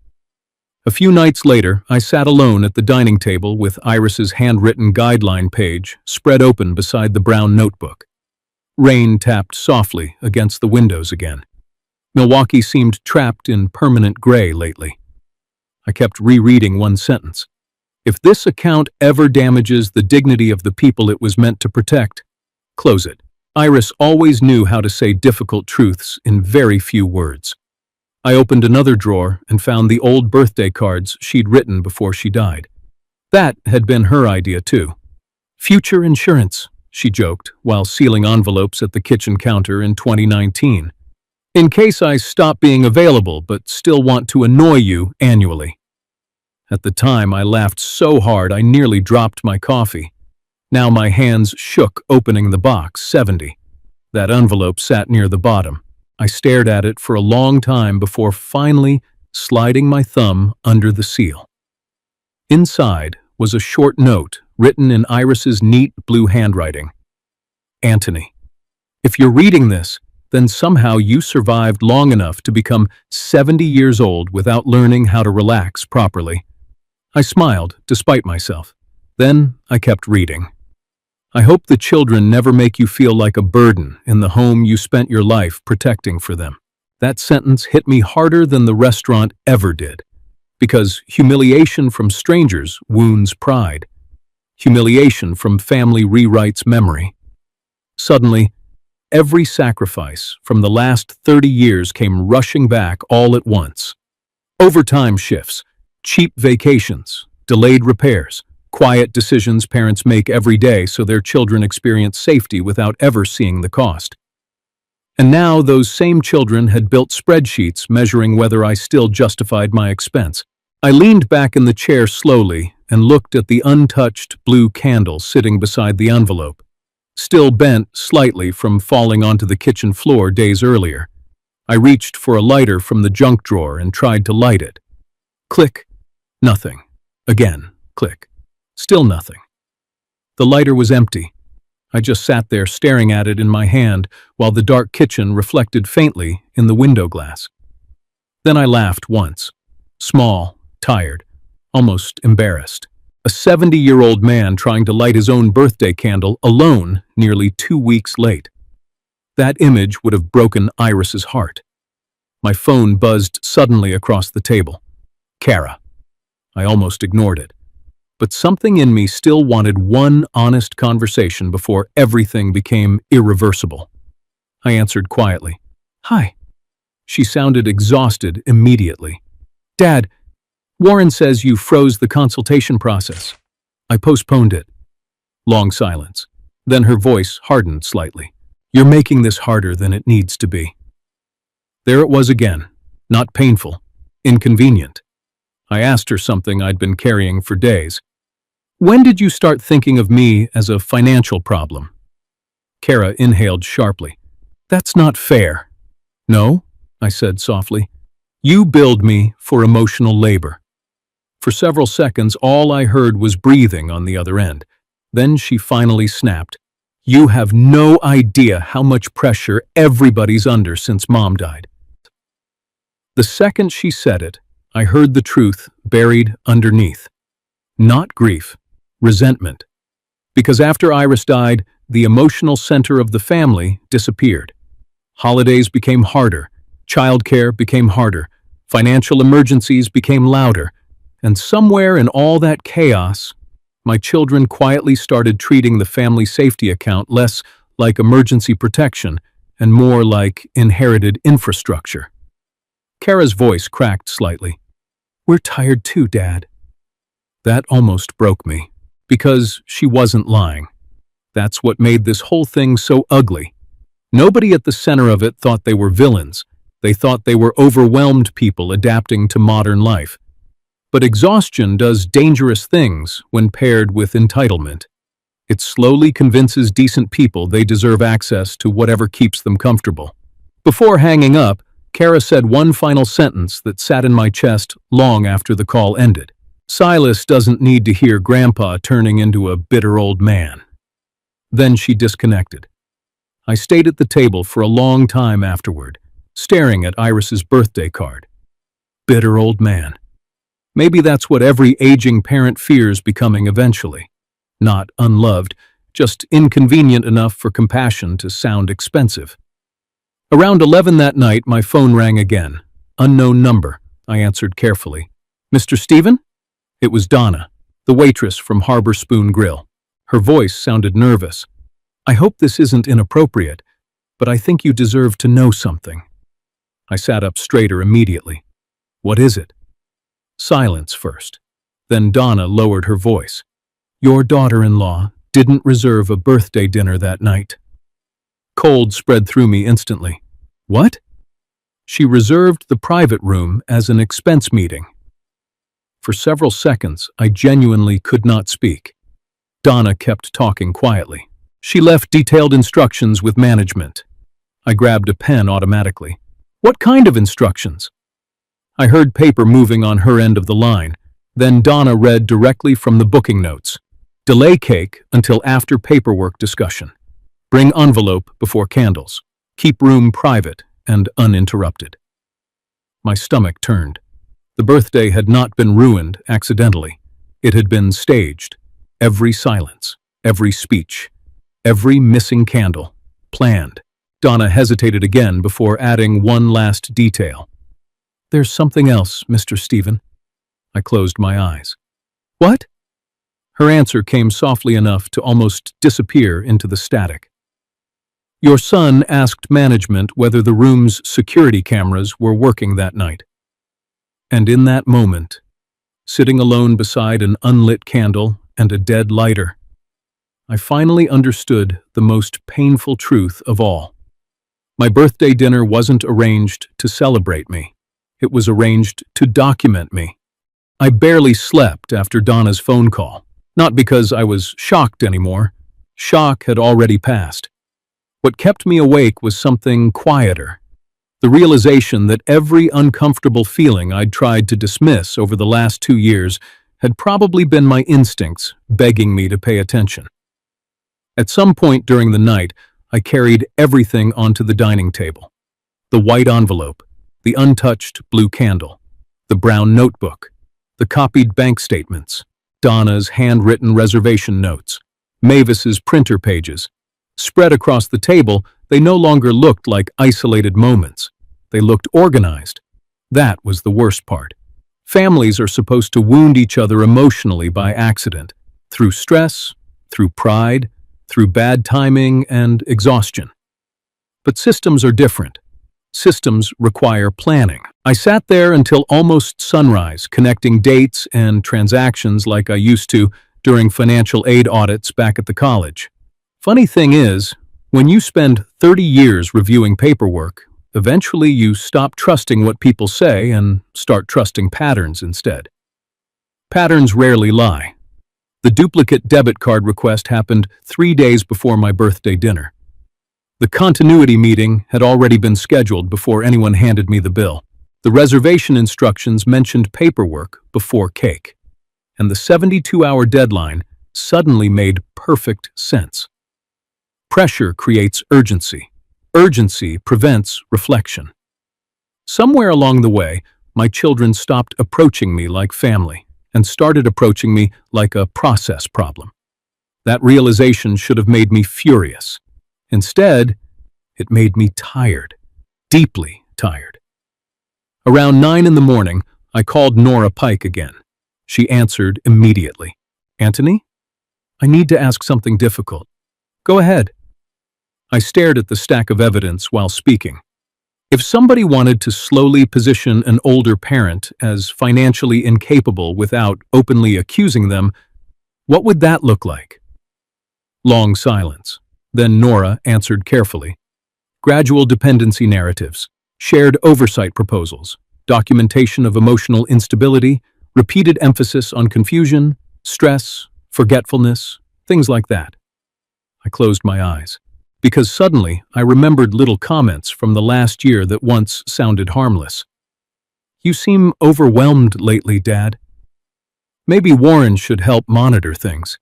A few nights later, I sat alone at the dining table with Iris's handwritten guideline page spread open beside the brown notebook. Rain tapped softly against the windows again. Milwaukee seemed trapped in permanent gray lately. I kept rereading one sentence. If this account ever damages the dignity of the people it was meant to protect, close it. Iris always knew how to say difficult truths in very few words. I opened another drawer and found the old birthday cards she'd written before she died. That had been her idea too. Future insurance, she joked while sealing envelopes at the kitchen counter in 2019. in case I stop being available but still want to annoy you annually. At the time, I laughed so hard I nearly dropped my coffee. Now my hands shook opening the box, 70. That envelope sat near the bottom. I stared at it for a long time before finally sliding my thumb under the seal. Inside was a short note written in Iris's neat blue handwriting. Anthony, if you're reading this, then somehow you survived long enough to become 70 years old without learning how to relax properly. I smiled, despite myself. Then I kept reading. I hope the children never make you feel like a burden in the home you spent your life protecting for them. That sentence hit me harder than the restaurant ever did, because humiliation from strangers wounds pride. Humiliation from family rewrites memory. Suddenly, every sacrifice from the last 30 years came rushing back all at once. Overtime shifts, cheap vacations, delayed repairs, quiet decisions parents make every day so their children experience safety without ever seeing the cost. And now those same children had built spreadsheets measuring whether I still justified my expense. I leaned back in the chair slowly and looked at the untouched blue candle sitting beside the envelope, still bent slightly from falling onto the kitchen floor days earlier. I reached for a lighter from the junk drawer and tried to light it. Click. Nothing. Again. Click. Still nothing. The lighter was empty. I just sat there staring at it in my hand while the dark kitchen reflected faintly in the window glass. Then I laughed once. Small, tired, almost embarrassed. A 70-year-old man trying to light his own birthday candle alone nearly 2 weeks late. That image would have broken Iris's heart. My phone buzzed suddenly across the table. Kara. I almost ignored it. But something in me still wanted one honest conversation before everything became irreversible. I answered quietly. Hi. She sounded exhausted immediately. Dad, Warren says you froze the consultation process. I postponed it. Long silence. Then her voice hardened slightly. You're making this harder than it needs to be. There it was again. Not painful. Inconvenient. I asked her something I'd been carrying for days. When did you start thinking of me as a financial problem? Kara inhaled sharply. That's not fair. No, I said softly. You billed me for emotional labor. For several seconds, all I heard was breathing on the other end. Then she finally snapped. You have no idea how much pressure everybody's under since Mom died. The second she said it, I heard the truth buried underneath. Not grief. Resentment. Because after Iris died, the emotional center of the family disappeared. Holidays became harder, childcare became harder, financial emergencies became louder, and somewhere in all that chaos, my children quietly started treating the family safety account less like emergency protection and more like inherited infrastructure. Kara's voice cracked slightly. We're tired too, Dad. That almost broke me. Because she wasn't lying. That's what made this whole thing so ugly. Nobody at the center of it thought they were villains. They thought they were overwhelmed people adapting to modern life. But exhaustion does dangerous things when paired with entitlement. It slowly convinces decent people they deserve access to whatever keeps them comfortable. Before hanging up, Kara said one final sentence that sat in my chest long after the call ended. Silas doesn't need to hear Grandpa turning into a bitter old man. Then she disconnected. I stayed at the table for a long time afterward, staring at Iris's birthday card. Bitter old man. Maybe that's what every aging parent fears becoming eventually. Not unloved, just inconvenient enough for compassion to sound expensive. Around 11 that night, my phone rang again. Unknown number, I answered carefully. Mr. Stephen? It was Donna, the waitress from Harbor Spoon Grill. Her voice sounded nervous. I hope this isn't inappropriate, but I think you deserve to know something. I sat up straighter immediately. What is it? Silence first. Then Donna lowered her voice. Your daughter-in-law didn't reserve a birthday dinner that night. Cold spread through me instantly. What? She reserved the private room as an expense meeting. For several seconds, I genuinely could not speak. Donna kept talking quietly. She left detailed instructions with management. I grabbed a pen automatically. What kind of instructions? I heard paper moving on her end of the line. Then Donna read directly from the booking notes. Delay cake until after paperwork discussion. Bring envelope before candles. Keep room private and uninterrupted. My stomach turned. The birthday had not been ruined accidentally. It had been staged. Every silence, every speech, every missing candle, planned. Donna hesitated again before adding one last detail. There's something else, Mr. Stephen. I closed my eyes. What? Her answer came softly enough to almost disappear into the static. Your son asked management whether the room's security cameras were working that night. And in that moment, sitting alone beside an unlit candle and a dead lighter, I finally understood the most painful truth of all. My birthday dinner wasn't arranged to celebrate me. It was arranged to document me. I barely slept after Donna's phone call, not because I was shocked anymore. Shock had already passed. What kept me awake was something quieter. The realization that every uncomfortable feeling I'd tried to dismiss over the last 2 years had probably been my instincts begging me to pay attention. At some point during the night, I carried everything onto the dining table. The white envelope, the untouched blue candle, the brown notebook, the copied bank statements, Donna's handwritten reservation notes, Mavis's printer pages. Spread across the table, they no longer looked like isolated moments. They looked organized. That was the worst part. Families are supposed to wound each other emotionally by accident, through stress, through pride, through bad timing and exhaustion. But systems are different. Systems require planning. I sat there until almost sunrise, connecting dates and transactions like I used to during financial aid audits back at the college. Funny thing is, when you spend 30 years reviewing paperwork, eventually you stop trusting what people say and start trusting patterns instead. Patterns rarely lie. The duplicate debit card request happened 3 days before my birthday dinner. The continuity meeting had already been scheduled before anyone handed me the bill. The reservation instructions mentioned paperwork before cake. And the 72-hour deadline suddenly made perfect sense. Pressure creates urgency. Urgency prevents reflection. Somewhere along the way, my children stopped approaching me like family and started approaching me like a process problem. That realization should have made me furious. Instead, it made me tired, deeply tired. Around 9 in the morning, I called Nora Pike again. She answered immediately. Anthony? I need to ask something difficult. Go ahead. I stared at the stack of evidence while speaking. If somebody wanted to slowly position an older parent as financially incapable without openly accusing them, what would that look like? Long silence. Then Nora answered carefully. Gradual dependency narratives, shared oversight proposals, documentation of emotional instability, repeated emphasis on confusion, stress, forgetfulness, things like that. I closed my eyes, because suddenly I remembered little comments from the last year that once sounded harmless. You seem overwhelmed lately, Dad. Maybe Warren should help monitor things.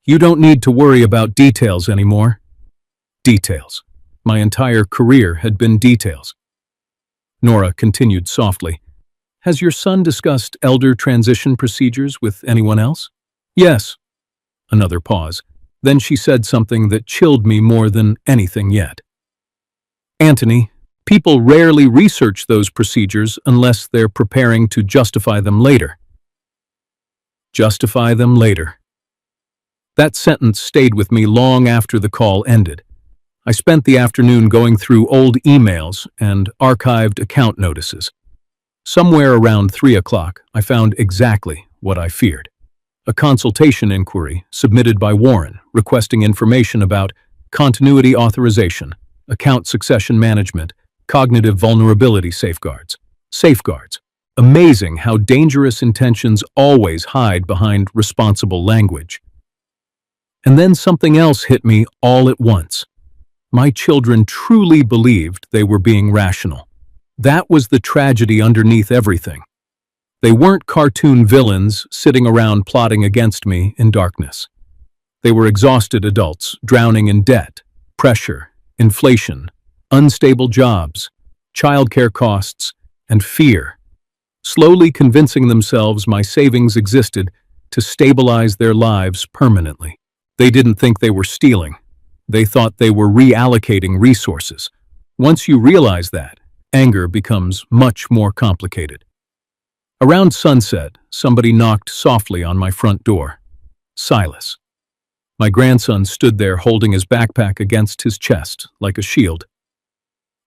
You don't need to worry about details anymore. Details. My entire career had been details. Nora continued softly. Has your son discussed elder transition procedures with anyone else? Yes. Another pause. Then she said something that chilled me more than anything yet. Anthony, people rarely research those procedures unless they're preparing to justify them later. Justify them later. That sentence stayed with me long after the call ended. I spent the afternoon going through old emails and archived account notices. Somewhere around 3 o'clock, I found exactly what I feared. A consultation inquiry submitted by Warren requesting information about continuity authorization, account succession management, Cognitive vulnerability safeguards. Safeguards. Amazing how dangerous intentions always hide behind responsible language. And then something else hit me all at once. My children truly believed they were being rational. That was the tragedy underneath everything. They weren't cartoon villains sitting around plotting against me in darkness. They were exhausted adults, drowning in debt, pressure, inflation, unstable jobs, childcare costs, and fear, slowly convincing themselves my savings existed to stabilize their lives permanently. They didn't think they were stealing. They thought they were reallocating resources. Once you realize that, anger becomes much more complicated. Around sunset, somebody knocked softly on my front door. Silas. My grandson stood there holding his backpack against his chest, like a shield.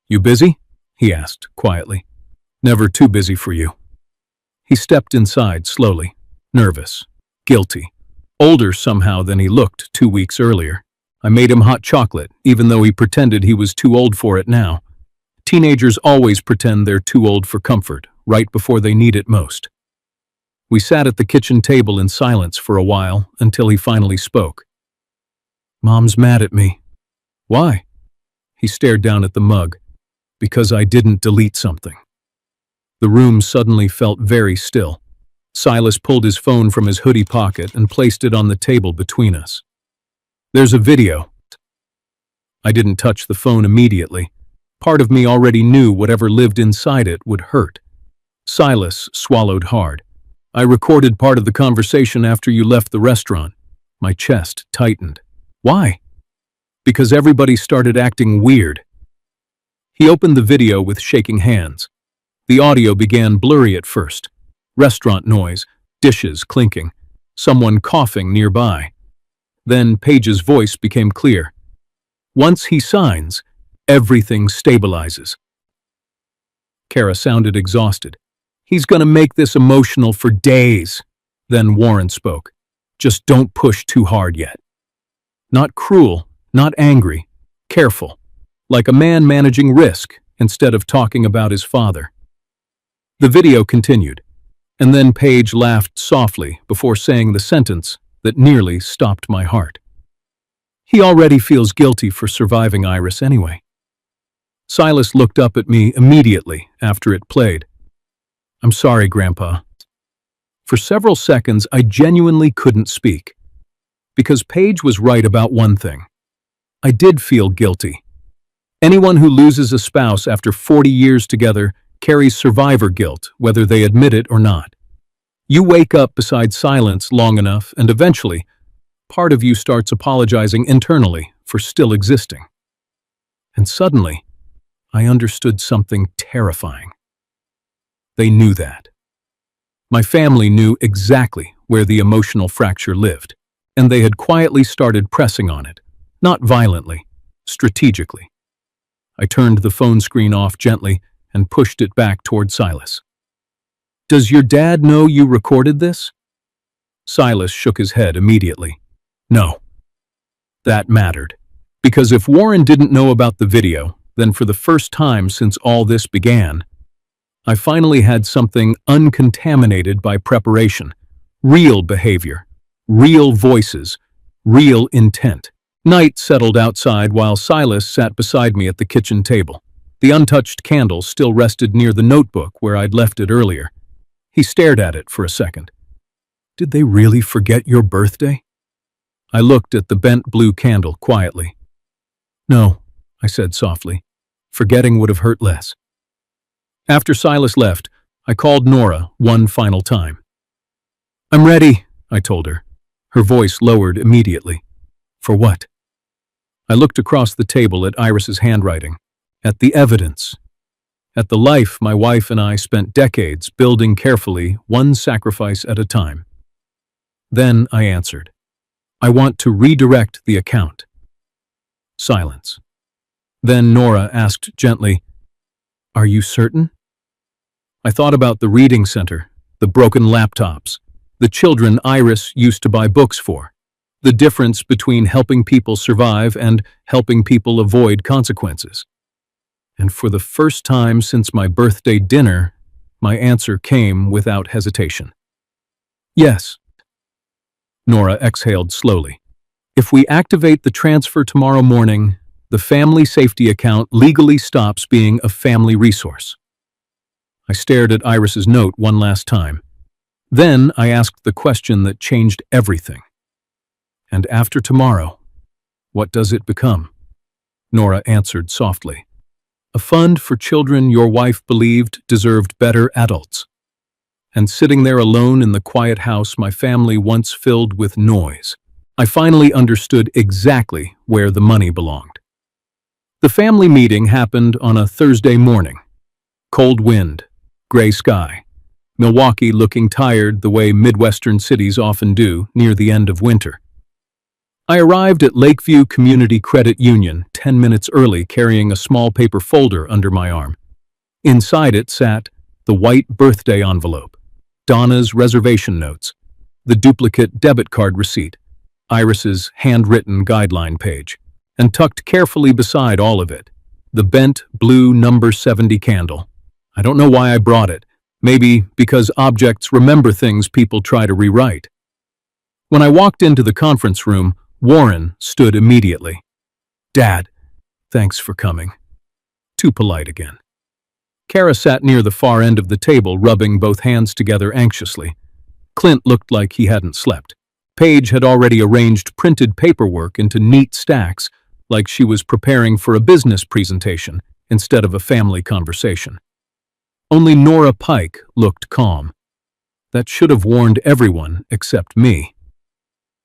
"You busy?" he asked, quietly. "Never too busy for you." He stepped inside slowly, nervous, guilty, older somehow than he looked 2 weeks earlier. I made him hot chocolate, even though he pretended he was too old for it now. Teenagers always pretend they're too old for comfort, right before they need it most. We sat at the kitchen table in silence for a while until he finally spoke. "Mom's mad at me." "Why?" He stared down at the mug. "Because I didn't delete something." The room suddenly felt very still. Silas pulled his phone from his hoodie pocket and placed it on the table between us. "There's a video." I didn't touch the phone immediately. Part of me already knew whatever lived inside it would hurt. Silas swallowed hard. "I recorded part of the conversation after you left the restaurant." My chest tightened. "Why?" "Because everybody started acting weird." He opened the video with shaking hands. The audio began blurry at first. Restaurant noise, dishes clinking, someone coughing nearby. Then Paige's voice became clear. "Once he signs, everything stabilizes." Kara sounded exhausted. "He's gonna make this emotional for days." Then Warren spoke. "Just don't push too hard yet." Not cruel, not angry, careful, like a man managing risk instead of talking about his father. The video continued, and then Paige laughed softly before saying the sentence that nearly stopped my heart. "He already feels guilty for surviving Iris anyway." Silas looked up at me immediately after it played. "I'm sorry, Grandpa." For several seconds, I genuinely couldn't speak. Because Paige was right about one thing. I did feel guilty. Anyone who loses a spouse after 40 years together carries survivor guilt, whether they admit it or not. You wake up beside silence long enough, and eventually, part of you starts apologizing internally for still existing. And suddenly, I understood something terrifying. They knew that. My family knew exactly where the emotional fracture lived, and they had quietly started pressing on it, not violently, strategically. I turned the phone screen off gently and pushed it back toward Silas. "Does your dad know you recorded this?" Silas shook his head immediately. "No." That mattered, because if Warren didn't know about the video, then for the first time since all this began, I finally had something uncontaminated by preparation, real behavior, real voices, real intent. Night settled outside while Silas sat beside me at the kitchen table. The untouched candle still rested near the notebook where I'd left it earlier. He stared at it for a second. "Did they really forget your birthday?" I looked at the bent blue candle quietly. "No," I said softly. "Forgetting would have hurt less." After Silas left, I called Nora one final time. "I'm ready," I told her. Her voice lowered immediately. "For what?" I looked across the table at Iris's handwriting, at the evidence, at the life my wife and I spent decades building carefully, one sacrifice at a time. Then I answered, "I want to redirect the account." Silence. Then Nora asked gently, "Are you certain?" I thought about the reading center, the broken laptops, the children Iris used to buy books for, the difference between helping people survive and helping people avoid consequences. And for the first time since my birthday dinner, my answer came without hesitation. Yes. Nora exhaled slowly. If we activate the transfer tomorrow morning, the family safety account legally stops being a family resource. I stared at Iris's note one last time. Then I asked the question that changed everything. And after tomorrow, what does it become? Nora answered softly. A fund for children your wife believed deserved better adults. And sitting there alone in the quiet house my family once filled with noise, I finally understood exactly where the money belonged. The family meeting happened on a Thursday morning. Cold wind, gray sky, Milwaukee looking tired the way Midwestern cities often do near the end of winter. I arrived at Lakeview Community Credit Union 10 minutes early carrying a small paper folder under my arm. Inside it sat the white birthday envelope, Donna's reservation notes, the duplicate debit card receipt, Iris's handwritten guideline page, and tucked carefully beside all of it, the bent blue number 70 candle. I don't know why I brought it, maybe because objects remember things people try to rewrite. When I walked into the conference room, Warren stood immediately. Dad, thanks for coming. Too polite again. Kara sat near the far end of the table, rubbing both hands together anxiously. Clint looked like he hadn't slept. Paige had already arranged printed paperwork into neat stacks, like she was preparing for a business presentation instead of a family conversation. Only Nora Pike looked calm. That should have warned everyone except me.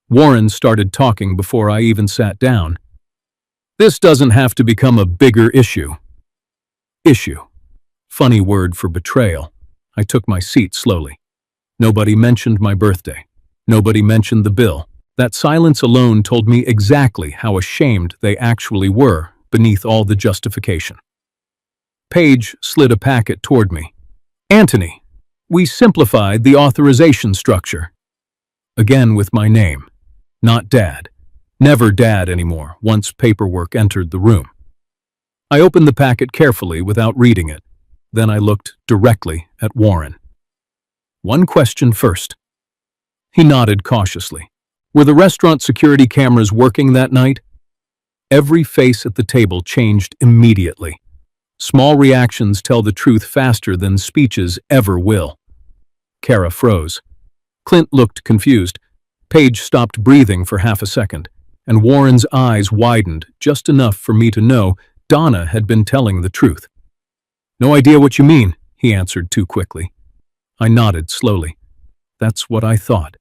Warren started talking before I even sat down. This doesn't have to become a bigger issue. Issue. Funny word for betrayal. I took my seat slowly. Nobody mentioned my birthday. Nobody mentioned the bill. That silence alone told me exactly how ashamed they actually were beneath all the justification. Paige slid a packet toward me. Anthony, we simplified the authorization structure. Again with my name. Not Dad. Never Dad anymore, once paperwork entered the room. I opened the packet carefully without reading it. Then I looked directly at Warren. One question first. He nodded cautiously. Were the restaurant security cameras working that night? Every face at the table changed immediately. Small reactions tell the truth faster than speeches ever will. Kara froze. Clint looked confused. Paige stopped breathing for half a second, and Warren's eyes widened just enough for me to know Donna had been telling the truth. No idea what you mean, he answered too quickly. I nodded slowly. That's what I thought.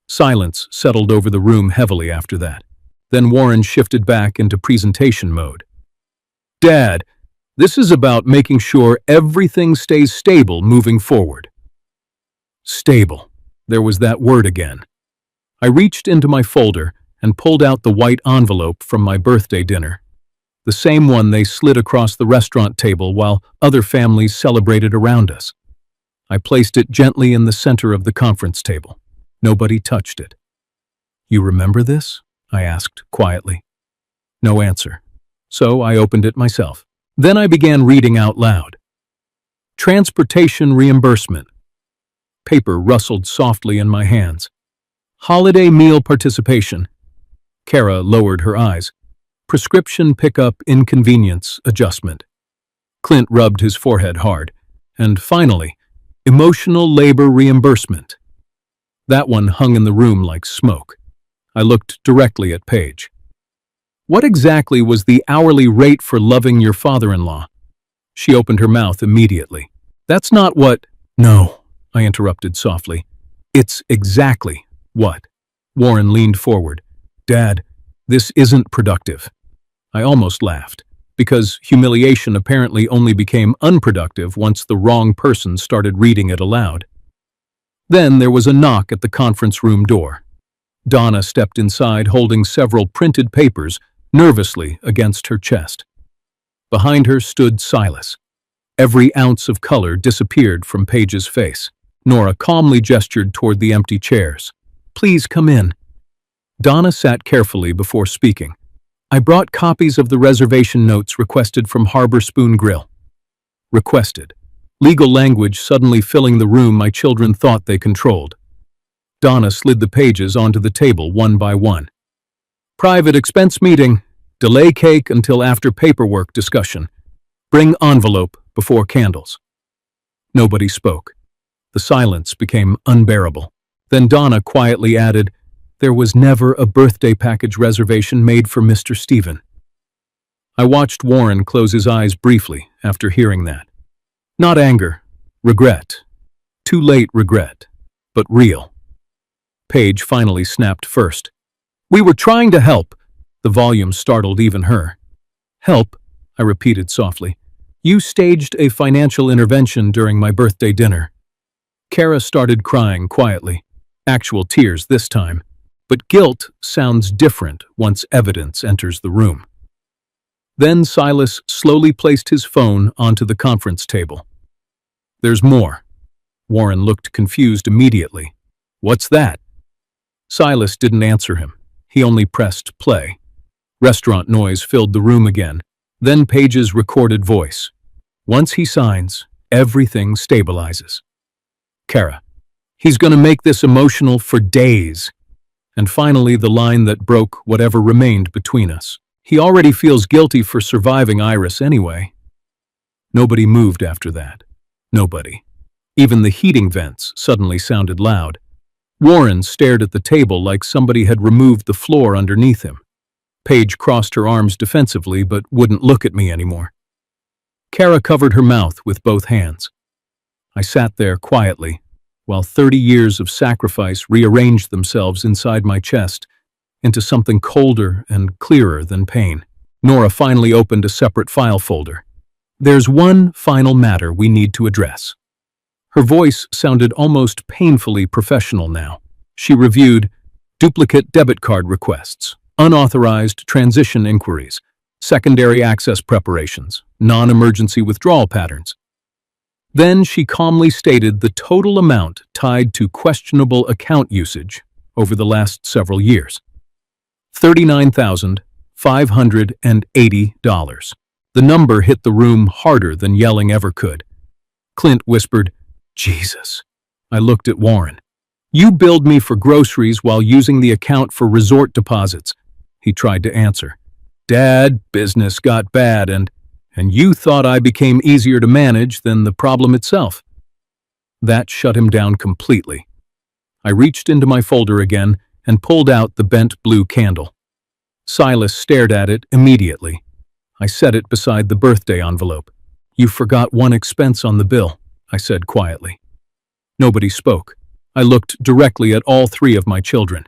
Silence settled over the room heavily after that. Then Warren shifted back into presentation mode. Dad, this is about making sure everything stays stable moving forward. Stable. There was that word again. I reached into my folder and pulled out the white envelope from my birthday dinner. The same one they slid across the restaurant table while other families celebrated around us. I placed it gently in the center of the conference table. Nobody touched it. You remember this? I asked quietly. No answer. So I opened it myself. Then I began reading out loud. Transportation reimbursement. Paper rustled softly in my hands. Holiday meal participation. Kara lowered her eyes. Prescription pickup inconvenience adjustment. Clint rubbed his forehead hard. And finally, emotional labor reimbursement. That one hung in the room like smoke. I looked directly at Paige. What exactly was the hourly rate for loving your father-in-law? She opened her mouth immediately. That's not what... No, I interrupted softly. It's exactly what? Warren leaned forward. Dad, this isn't productive. I almost laughed, because humiliation apparently only became unproductive once the wrong person started reading it aloud. Then there was a knock at the conference room door. Donna stepped inside holding several printed papers nervously against her chest. Behind her stood Silas. Every ounce of color disappeared from Paige's face. Nora calmly gestured toward the empty chairs. Please come in. Donna sat carefully before speaking. I brought copies of the reservation notes requested from Harbor Spoon Grill. Requested. Legal language suddenly filling the room my children thought they controlled. Donna slid the pages onto the table one by one. Private expense meeting. Delay cake until after paperwork discussion. Bring envelope before candles. Nobody spoke. The silence became unbearable. Then Donna quietly added, "There was never a birthday package reservation made for Mr. Stephen." I watched Warren close his eyes briefly after hearing that. Not anger, regret. Too late regret, but real. Paige finally snapped first. "We were trying to help." The volume startled even her. "Help," I repeated softly. "You staged a financial intervention during my birthday dinner." Kara started crying quietly. Actual tears this time. But guilt sounds different once evidence enters the room. Then Silas slowly placed his phone onto the conference table. "There's more." Warren looked confused immediately. "What's that?" Silas didn't answer him. He only pressed play. Restaurant noise filled the room again. Then Paige's recorded voice. "Once he signs, everything stabilizes." Kara. "He's gonna make this emotional for days." And finally the line that broke whatever remained between us. "He already feels guilty for surviving Iris anyway." Nobody moved after that. Nobody. Even the heating vents suddenly sounded loud. Warren stared at the table like somebody had removed the floor underneath him. Paige crossed her arms defensively but wouldn't look at me anymore. Kara covered her mouth with both hands. I sat there quietly, while 30 years of sacrifice rearranged themselves inside my chest into something colder and clearer than pain. Nora finally opened a separate file folder. "There's one final matter we need to address." Her voice sounded almost painfully professional now. She reviewed duplicate debit card requests, unauthorized transition inquiries, secondary access preparations, non-emergency withdrawal patterns. Then she calmly stated the total amount tied to questionable account usage over the last several years. $39,580. The number hit the room harder than yelling ever could. Clint whispered, "Jesus." I looked at Warren. "You billed me for groceries while using the account for resort deposits." He tried to answer. "Dad, business got bad and you thought I became easier to manage than the problem itself." That shut him down completely. I reached into my folder again and pulled out the bent blue candle. Silas stared at it immediately. I set it beside the birthday envelope. "You forgot one expense on the bill," I said quietly. Nobody spoke. I looked directly at all three of my children.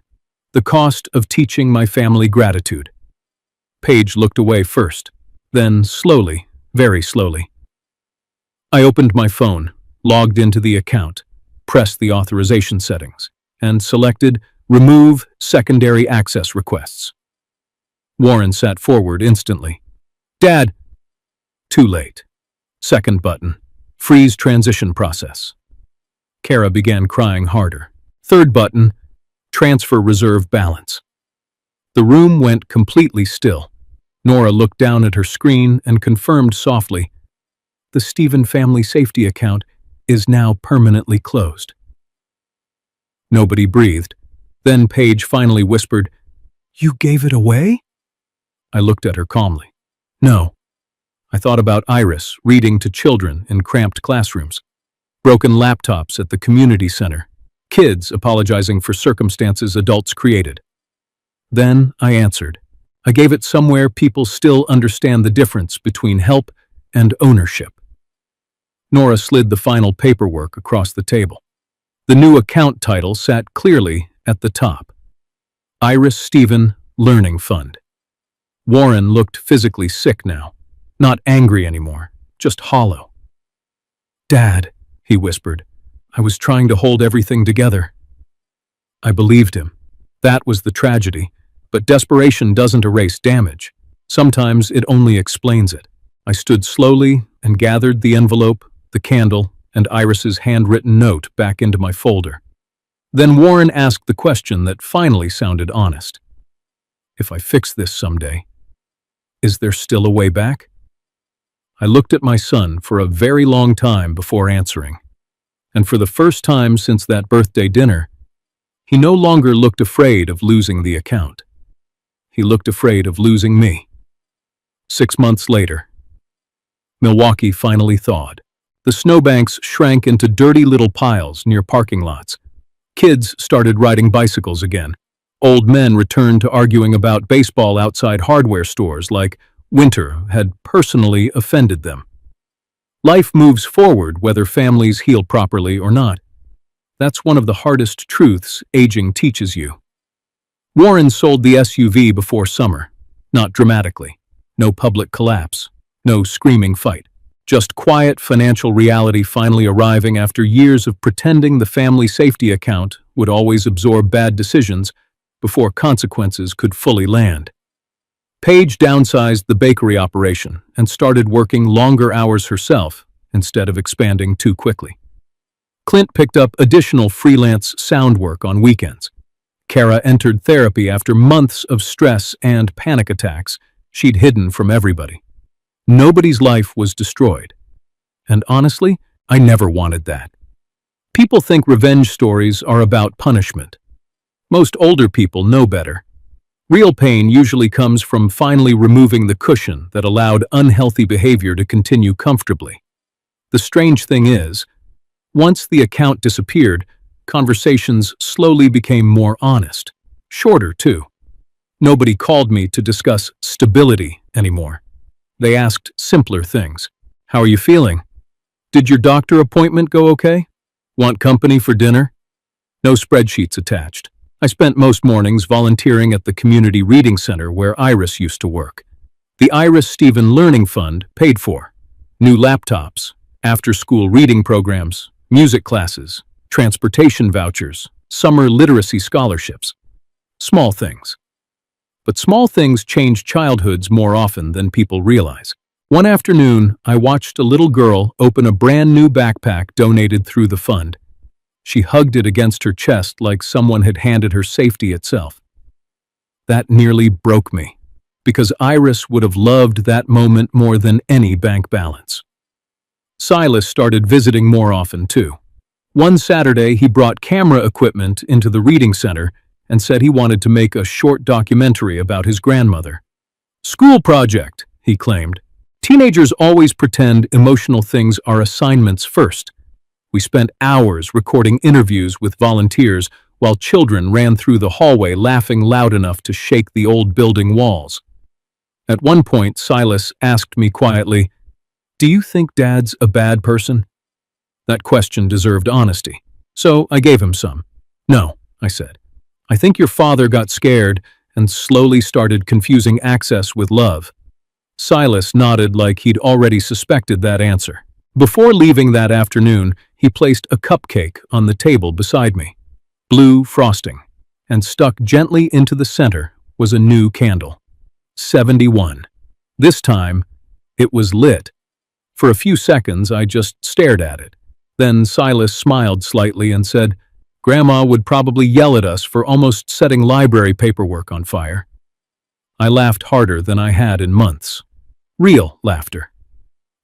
The cost of teaching my family gratitude. Paige looked away first. Then slowly, very slowly. I opened my phone, logged into the account, pressed the authorization settings, and selected Remove Secondary Access Requests. Warren sat forward instantly. "Dad!" Too late. Second button. Freeze transition process. Kara began crying harder. Third button. Transfer reserve balance. The room went completely still. Nora looked down at her screen and confirmed softly, "The Stephen family safety account is now permanently closed." Nobody breathed. Then Paige finally whispered, "You gave it away?" I looked at her calmly. "No." I thought about Iris reading to children in cramped classrooms, broken laptops at the community center, kids apologizing for circumstances adults created. Then I answered. I gave it somewhere people still understand the difference between help and ownership. Nora slid the final paperwork across the table. The new account title sat clearly at the top. Iris Stephen Learning Fund. Warren looked physically sick now, not angry anymore, just hollow. "Dad," he whispered, "I was trying to hold everything together." I believed him. That was the tragedy. But desperation doesn't erase damage. Sometimes it only explains it. I stood slowly and gathered the envelope, the candle, and Iris's handwritten note back into my folder. Then Warren asked the question that finally sounded honest. "If I fix this someday, Is there still a way back? I looked at my son for a very long time before answering, and for the first time since that birthday dinner, he no longer looked afraid of losing the account. He looked afraid of losing me. 6 months later, Milwaukee finally thawed. The snowbanks shrank into dirty little piles near parking lots. Kids started riding bicycles again. Old men returned to arguing about baseball outside hardware stores like winter had personally offended them. Life moves forward whether families heal properly or not. That's one of the hardest truths aging teaches you. Warren sold the SUV before summer. Not dramatically. No public collapse. No screaming fight. Just quiet financial reality finally arriving after years of pretending the family safety account would always absorb bad decisions before consequences could fully land. Paige downsized the bakery operation and started working longer hours herself instead of expanding too quickly. Clint picked up additional freelance sound work on weekends. Kara entered therapy after months of stress and panic attacks she'd hidden from everybody. Nobody's life was destroyed. And honestly, I never wanted that. People think revenge stories are about punishment. Most older people know better. Real pain usually comes from finally removing the cushion that allowed unhealthy behavior to continue comfortably. The strange thing is, once the account disappeared, conversations slowly became more honest. Shorter, too. Nobody called me to discuss stability anymore. They asked simpler things. How are you feeling? Did your doctor appointment go okay? Want company for dinner? No spreadsheets attached. I spent most mornings volunteering at the community reading center where Iris used to work. The Iris Stephen Learning Fund paid for. New laptops, after-school reading programs, music classes, transportation vouchers, summer literacy scholarships. Small things. But small things change childhoods more often than people realize. One afternoon, I watched a little girl open a brand new backpack donated through the fund. She hugged it against her chest like someone had handed her safety itself. That nearly broke me, because Iris would have loved that moment more than any bank balance. Silas started visiting more often, too. One Saturday, he brought camera equipment into the reading center and said he wanted to make a short documentary about his grandmother. School project, he claimed. Teenagers always pretend emotional things are assignments first. We spent hours recording interviews with volunteers while children ran through the hallway laughing loud enough to shake the old building walls. At one point, Silas asked me quietly, "Do you think Dad's a bad person?" That question deserved honesty, so I gave him some. "No," I said. "I think your father got scared and slowly started confusing access with love." Silas nodded like he'd already suspected that answer. Before leaving that afternoon, he placed a cupcake on the table beside me. Blue frosting, and stuck gently into the center was a new candle. 71. This time, it was lit. For a few seconds, I just stared at it. Then Silas smiled slightly and said, "Grandma would probably yell at us for almost setting library paperwork on fire." I laughed harder than I had in months. Real laughter.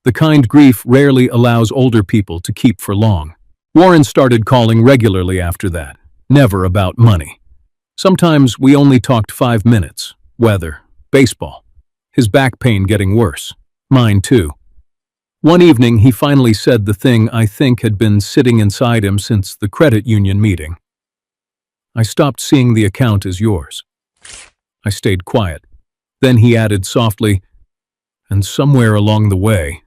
The kind grief rarely allows older people to keep for long. Warren started calling regularly after that, never about money. Sometimes we only talked 5 minutes, weather, baseball, his back pain getting worse, mine too. One evening, he finally said the thing I think had been sitting inside him since the credit union meeting. "I stopped seeing the account as yours." I stayed quiet. Then he added softly, "And somewhere along the way,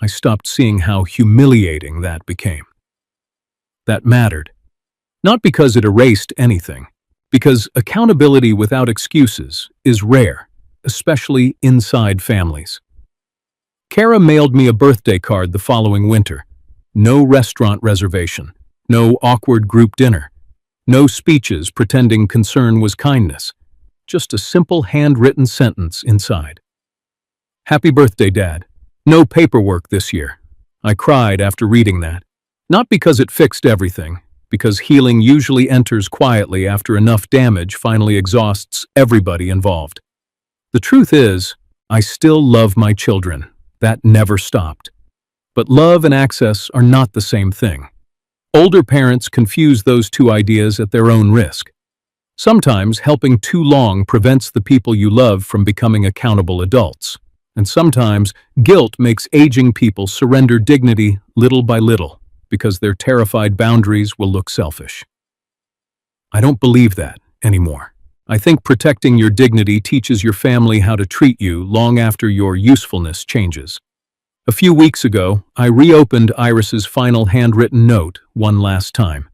I stopped seeing how humiliating that became." That mattered. Not because it erased anything, because accountability without excuses is rare, especially inside families. Kara mailed me a birthday card the following winter. No restaurant reservation, no awkward group dinner, no speeches pretending concern was kindness, just a simple handwritten sentence inside. "Happy birthday, Dad. No paperwork this year." I cried after reading that. Not because it fixed everything, because healing usually enters quietly after enough damage finally exhausts everybody involved. The truth is, I still love my children. That never stopped. But love and access are not the same thing. Older parents confuse those two ideas at their own risk. Sometimes helping too long prevents the people you love from becoming accountable adults. And sometimes guilt makes aging people surrender dignity little by little because their terrified boundaries will look selfish. I don't believe that anymore. I think protecting your dignity teaches your family how to treat you long after your usefulness changes. A few weeks ago, I reopened Iris's final handwritten note one last time.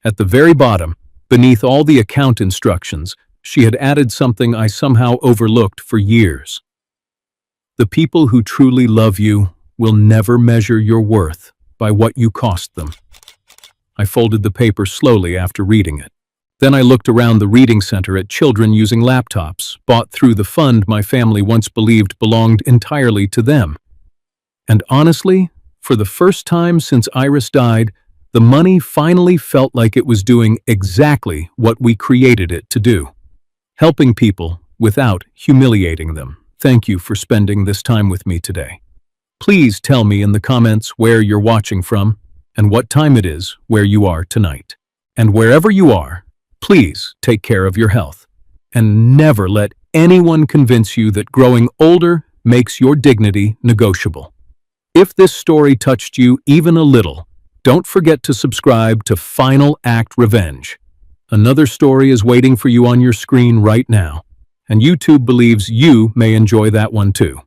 At the very bottom, beneath all the account instructions, she had added something I somehow overlooked for years. The people who truly love you will never measure your worth by what you cost them. I folded the paper slowly after reading it. Then I looked around the reading center at children using laptops, bought through the fund my family once believed belonged entirely to them. And honestly, for the first time since Iris died, the money finally felt like it was doing exactly what we created it to do. Helping people without humiliating them. Thank you for spending this time with me today. Please tell me in the comments where you're watching from and what time it is where you are tonight. And wherever you are, please take care of your health and never let anyone convince you that growing older makes your dignity negotiable. If this story touched you even a little, don't forget to subscribe to Final Act Revenge. Another story is waiting for you on your screen right now, and YouTube believes you may enjoy that one too.